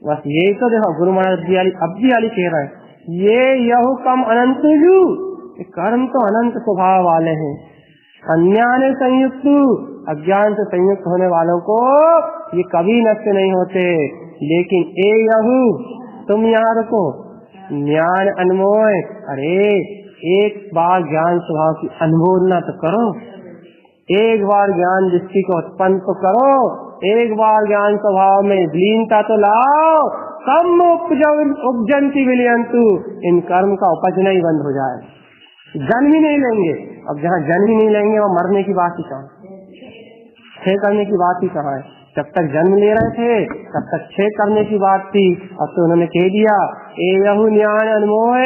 बस यही तो देखो गुरु महाराज अब्दी वाली कह रहे हैं, ये यहू कम अनंत जू, कर्म तो अनंत स्वभाव वाले हैं, अन्यान संयुक्त, अज्ञान से संयुक्त होने वालों को ये कभी नष्ट नहीं होते। लेकिन ए यहू, तुम यहाँ रखो, ज्ञान अनमोय, अरे एक बार ज्ञान स्वभाव की अनुमोदना तो करो, एक बार ज्ञान दृष्टि को उत्पन्न तो करो, एक बार ज्ञान स्वभाव में लीनता तो लाओ। कम उपजंती विलियंतु, इन कर्म का उपजना ही बंद हो जाए, जन्म ही नहीं लेंगे। अब जहाँ जन्म ही नहीं लेंगे वहाँ मरने की बात ही कहाँ, क्षय करने की बात ही कहाँ है। जब तक जन्म ले रहे थे तब तक क्षय करने की बात थी। अब तो उन्होंने कह दिया ए यहू ज्ञान अनमोह,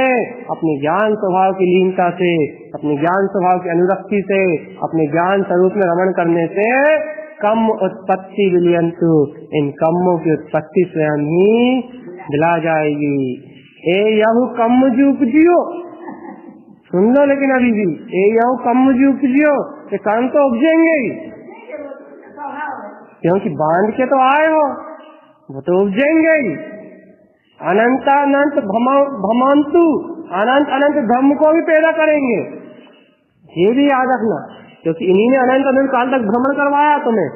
अपने ज्ञान स्वभाव की लीनता से, अपने ज्ञान स्वभाव की अनुरक्ति से, अपने ज्ञान स्वरूप में रमण करने से कम उत्पत्ति विलियंतु, इन कम्मों की उत्पत्ति स्वयं ही दिला जाएगी। ए यहू कम जी उपजियो, सुन लो लेकिन अभी भी, ए यहू कम जी उपजियो, ये कर्म तो उपजेंगे ही, क्योंकि बांध के तो आए हो, वो तो उपजेंगे ही। अनंतानंत भ्रमंतु, अनंत अनंत धर्म को भी पैदा करेंगे, ये भी याद रखना, क्योंकि इन्हीं ने अनंत अनंत काल तक भ्रमण करवाया तुम्हें,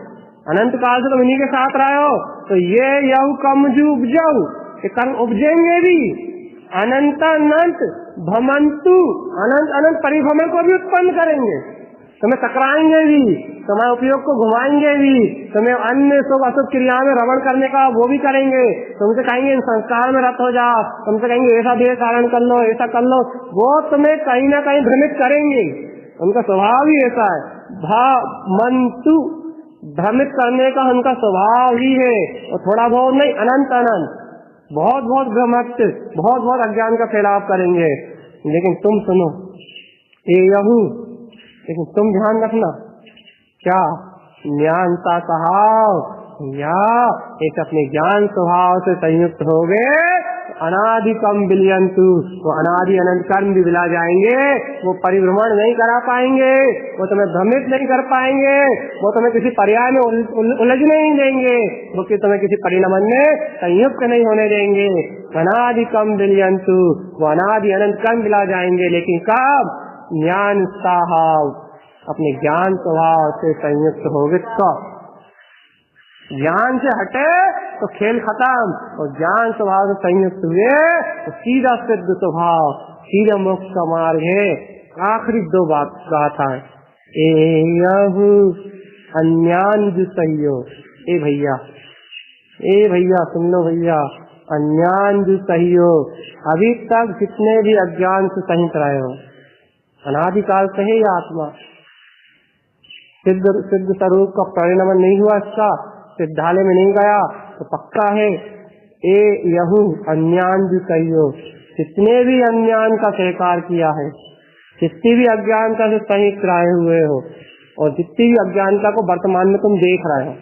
अनंत काल से तुम इन्हीं के साथ रहे हो, तो ये यहू कमजू उपजाऊ, ये कर्म उपजेंगे भी। अनंत अनंत भ्रमंतु, अनंत अनंत परिभ्रमण को भी उत्पन्न करेंगे, तुम्हें टकराएंगे भी, तुम्हारे उपयोग को घुमाएंगे भी, तुम्हें अन्य शुभ अशुभ क्रिया में रमण करने का वो भी करेंगे, तुमसे कहेंगे इन संस्कार में रत हो जाओ, तुमसे कहेंगे ऐसा देह धारण कर लो, ऐसा कर लो, वो तुम्हें कहीं ना कहीं भ्रमित करेंगे, उनका स्वभाव ही ऐसा है। भ्रमंतु, भ्रमित करने का उनका स्वभाव ही है, और थोड़ा बहुत नहीं, अनंत अनंत बहुत बहुत भ्रमत, बहुत बहुत अज्ञान का फैलाव करेंगे। लेकिन तुम सुनो ए यहू, लेकिन तुम ध्यान रखना, क्या ज्ञानता स्वभाव या एक अपने ज्ञान स्वभाव से संयुक्त हो गए, अनादि कम विलियंतु, वो अनादि अनंत कर्म भी विला जाएंगे, वो परिभ्रमण नहीं करा पाएंगे, वो तुम्हें भ्रमित नहीं कर पाएंगे, वो तुम्हें किसी पर्याय में उलझने नहीं देंगे, वो तुम्हें किसी परिणमन में संयुक्त नहीं होने देंगे। अनादि कम विलियंतु, वो अनादि अनंत कर्म विला जाएंगे, लेकिन कब? ज्ञान स्वभाव, अपने ज्ञान स्वभाव से संयुक्त हो गए तो। ज्ञान से हटे तो खेल खत्म, और ज्ञान स्वभाव से संयुक्त हुए तो सीधा सिद्ध स्वभाव, सीधा मोक्ष का मार्ग है। आखिरी दो बात गाथा है, एयहु अन्यान जुसह्यो, ए भैया सुन लो भैया, अन्यान जुसह्यो, अभी तक जितने भी अज्ञान से सहित रहे हो, अनादिकाल से है यह आत्मा, सिद्ध स्वरूप का परिणमन नहीं हुआ, इसका सिद्धालय में नहीं गया तो पक्का है। ए यहू अन्यान भी कहियो, जितने भी अन्यान का स्वीकार किया है, जितनी भी अज्ञानता से सहित रहे हुए हो, और जितनी भी अज्ञानता को वर्तमान में तुम देख रहे हो,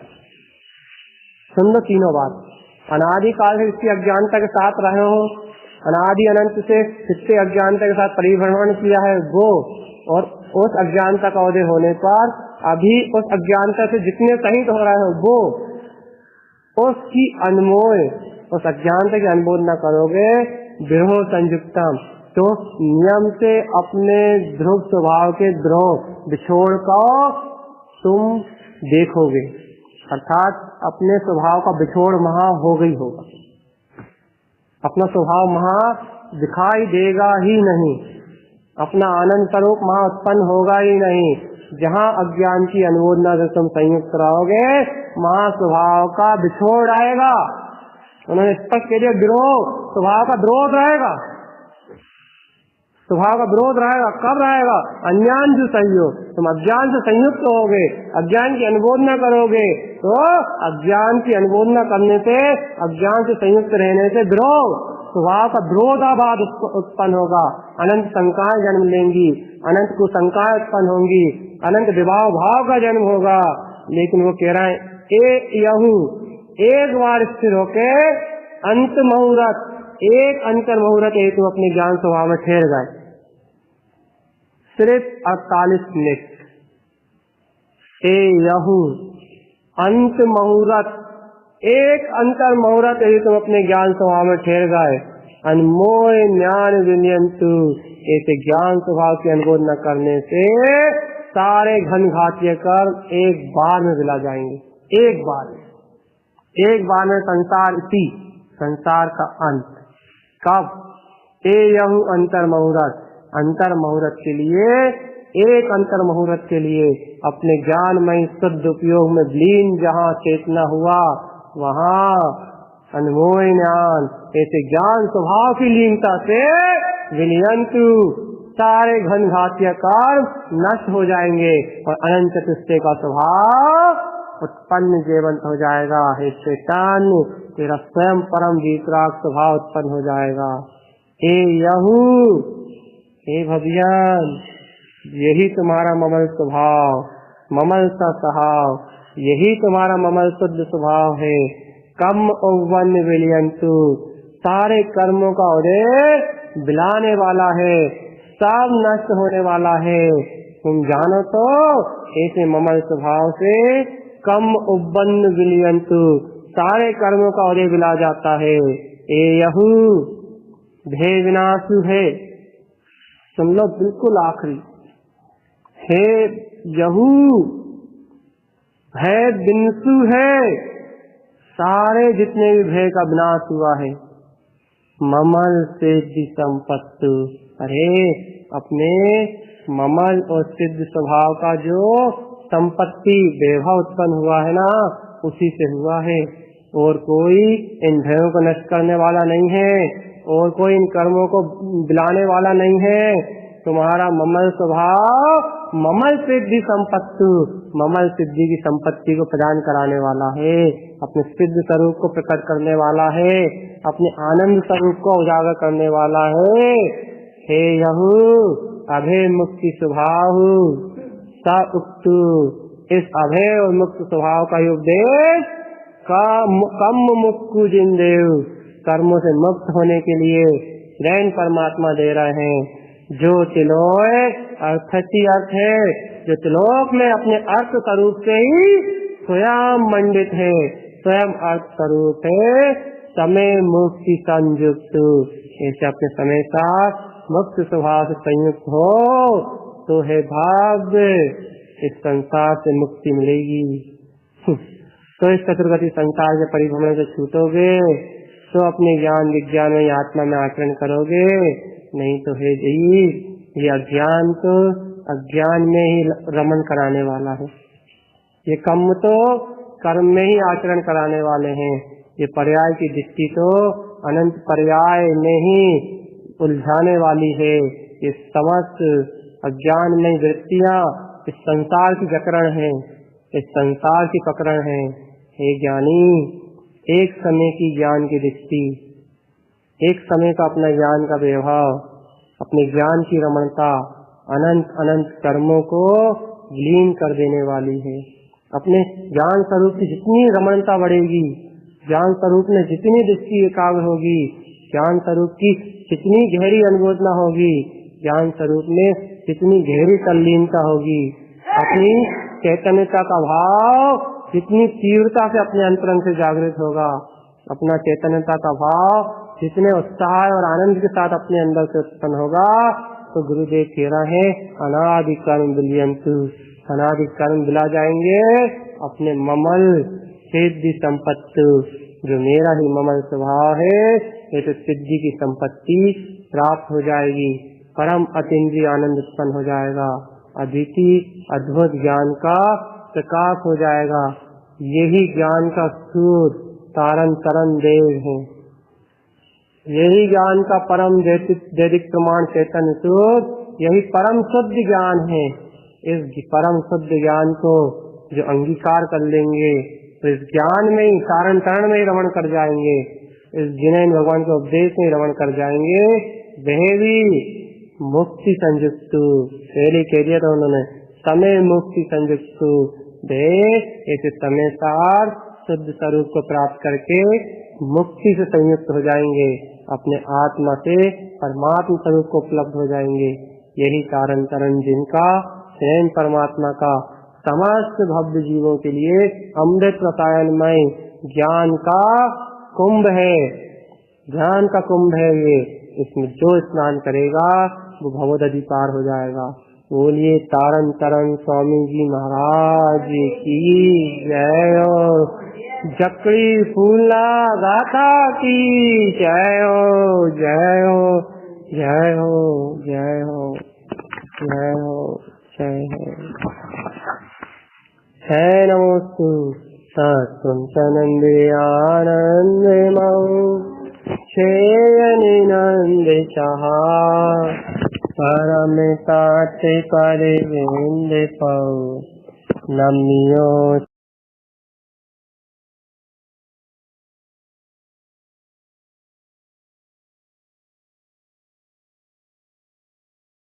सुन लो तीनों बात। अनादिकाल से जितनी अज्ञानता के साथ रहे हो, अनादि अनंत से जितने अज्ञानता के साथ परिभ्रमण किया है वो, और उस अज्ञानता का उदय होने पर अभी उस अज्ञानता से जितने सहित हो रहे हो वो, उसकी अनमोल, उस अज्ञानता की अनमोल न करोगे, विरोह संयुक्तम, तो नियम से अपने ध्रुव स्वभाव के द्रोह बिछोड़ कर तुम देखोगे, अर्थात अपने स्वभाव का बिछोड़ वहां हो गई होगा, अपना स्वभाव वहां दिखाई देगा ही नहीं, अपना आनंद स्वरूप वहां उत्पन्न होगा ही नहीं। जहाँ अज्ञान की अनुमोदना से तुम संयुक्त रहोगे, वहां स्वभाव का बिछोड़ आएगा। उन्होंने स्पष्ट कह दिया, विरोध, स्वभाव का विरोध रहेगा, स्वभाव का विरोध रहेगा। कब रहेगा? अज्ञान जो संयोग, तुम अज्ञान से संयुक्त होगे, अज्ञान की अनुमोदना करोगे, तो अज्ञान की अनुमोदना करने से, अज्ञान से संयुक्त रहने से विरोध, स्वभाव का विरोधाभास उत्पन्न होगा, अनंत शंकाएं जन्म लेंगी, अनंत कुशंकाएं उत्पन्न होंगी, अनंत विभाव भाव का जन्म होगा। लेकिन वो कह रहे हैं, ए यहू, एक बार स्थिर होके अंत मुहूर्त, एक अंतर मुहूर्त हेतु अपने ज्ञान स्वभाव में ठहर गए, सिर्फ 48 मिनट। ए यहू अंत मुहूर्त, एक अंतर मुहूर्त यदि तुम अपने ज्ञान स्वभाव में ठहर गए, अनमोल ज्ञान विनियंतु, ऐसे ज्ञान स्वभाव की अनुमोदना करने से सारे घनघातीय कर्म एक बार में विला जाएंगे, एक बार में संसार इसी संसार का अंत। कब? यहू अंतर मुहूर्त के लिए, एक अंतर मुहूर्त के लिए अपने ज्ञानमय शुद्ध उपयोग में लीन जहाँ चेतना हुआ वहाँ अनमोल ज्ञान, ऐसे ज्ञान स्वभाव की लीनता से विलियंतु सारे घनघातीय कर्म नष्ट हो जाएंगे और अनंत चतुष्टय का स्वभाव उत्पन्न जीवंत हो जाएगा। हे चैतन्य, तेरा स्वयं परम वितराग स्वभाव उत्पन्न हो जाएगा। हे यहू, हे भवियन, यही तुम्हारा ममल स्वभाव, ममल सा स्वभाव, यही तुम्हारा ममल शुद्ध स्वभाव है। कम औवन विलियंतु, सारे कर्मों का उदय बिलाने वाला है, सब नष्ट होने वाला है। तुम जानो तो ऐसे ममल स्वभाव से कम उबन विलियंतु, सारे कर्मों का उदय बिला जाता है। ए यहू, भय विनाशु है। सुन लो बिल्कुल आखिरी, हे यहू, भय विनाशु है, सारे जितने भी भय का विनाश हुआ है। ममल सिद्धि संपत्तु, अरे अपने ममल और सिद्ध स्वभाव का जो संपत्ति वैभव उत्पन्न हुआ है ना, उसी से हुआ है। और कोई इन भयों को नष्ट करने वाला नहीं है, और कोई इन कर्मों को बिलाने वाला नहीं है। तुम्हारा ममल स्वभाव ममल सिद्धि संपत्तु, ममल सिद्धि की संपत्ति को प्रदान कराने वाला है, अपने सिद्ध स्वरूप को प्रकट करने वाला है, अपने आनंद स्वरूप को उजागर करने वाला है। हे यहू, अभय मुक्ति स्वभाव सा उक्तु, इस अभय और मुक्त स्वभाव का उपदेश कम मुक्कु जिनदेव, कर्मों से मुक्त होने के लिए स्वयं परमात्मा दे रहे हैं। जो तिलोय अर्थी अर्थ है, जो तिलोक में अपने अर्थ स्वरूप से ही स्वयं मंडित है, स्वयं अर्थ स्वरूप है, समय मुक्ति संयुक्त, ऐसे अपने समय साथ मुक्त स्वभाव से संयुक्त हो तो है भाग्य, इस संसार से मुक्ति मिलेगी। तो इस चतुर्गति संसार के परिभ्रमण से छूटोगे तो अपने ज्ञान विज्ञान में आत्मा में आचरण करोगे, नहीं तो है जी ये अज्ञान तो अज्ञान में ही रमण कराने वाला है, ये कर्म तो कर्म में ही आचरण कराने वाले हैं, ये पर्याय की दृष्टि तो अनंत पर्याय में ही उलझाने वाली है। ये समस्त अज्ञान में वृत्तियां इस संसार की जकरण है, इस संसार की पकड़न है। हे ज्ञानी, एक समय की ज्ञान की दृष्टि, एक समय का अपना ज्ञान का वैभव, अपने ज्ञान की रमणता अनंत अनंत कर्मों को लीन कर देने वाली है। अपने ज्ञान स्वरूप की जितनी रमणता बढ़ेगी, ज्ञान स्वरूप में जितनी दृष्टि एकाग्र होगी, ज्ञान स्वरूप की जितनी गहरी अनुबोधना होगी, ज्ञान स्वरूप में जितनी गहरी तल्लीनता होगी, अपनी चैतन्यता का भाव जितनी तीव्रता से अपने अंतरंग से जागृत होगा, अपना चैतन्यता का भाव जितने उत्साह और आनंद के साथ अपने अंदर से उत्पन्न होगा, तो गुरुदेव कह रहे हैं अनादि कर्म विलियंतु, अनादि कर्म बिला जाएंगे अपने ममल सिद्धि संपत्ति, जो मेरा ही ममल स्वभाव है, ये तो सिद्धि की संपत्ति प्राप्त हो जाएगी, परम अतीन्द्रिय आनंद उत्पन्न हो जाएगा, अद्वितीय अद्भुत ज्ञान का प्रकाश हो जाएगा। यही ज्ञान का सूर तारण तरण देव है, यही ज्ञान का परम दैदिक प्रमाण चैतन्य सूर, यही परम शुद्ध ज्ञान है। इस परम शुद्ध ज्ञान को जो अंगीकार कर लेंगे तो इस ज्ञान में ही तारण तरण में ही रमण कर जाएंगे, इस जिनेन भगवान के उपदेश में रमण कर जाएंगे। वह भी मुक्ति संयुक्त, पहले कह दिया था उन्होंने, समय मुक्ति संयुक्त, ऐसे समय सार शुद्ध स्वरूप को प्राप्त करके मुक्ति से संयुक्त हो जाएंगे, अपने आत्मा से परमात्मा स्वरूप को उपलब्ध हो जाएंगे। यही तारण तरण जिनका स्वयं परमात्मा का समस्त भव्य जीवों के लिए अमृत रसायनमय ज्ञान का कुंभ है, ज्ञान का कुंभ है ये। इसमें जो स्नान करेगा वो भवोदधि पार हो जाएगा, बोलिए तारण तारण स्वामी जी महाराज की जय हो। जकड़ी फूला गाथा की जय हो जय हो जय हो जय हो जय हो जय हो। है नमोस्तु सत्संग आनंद मऊ शेयनि नंद चाहा परमिता ते परिविंद पौ नमियो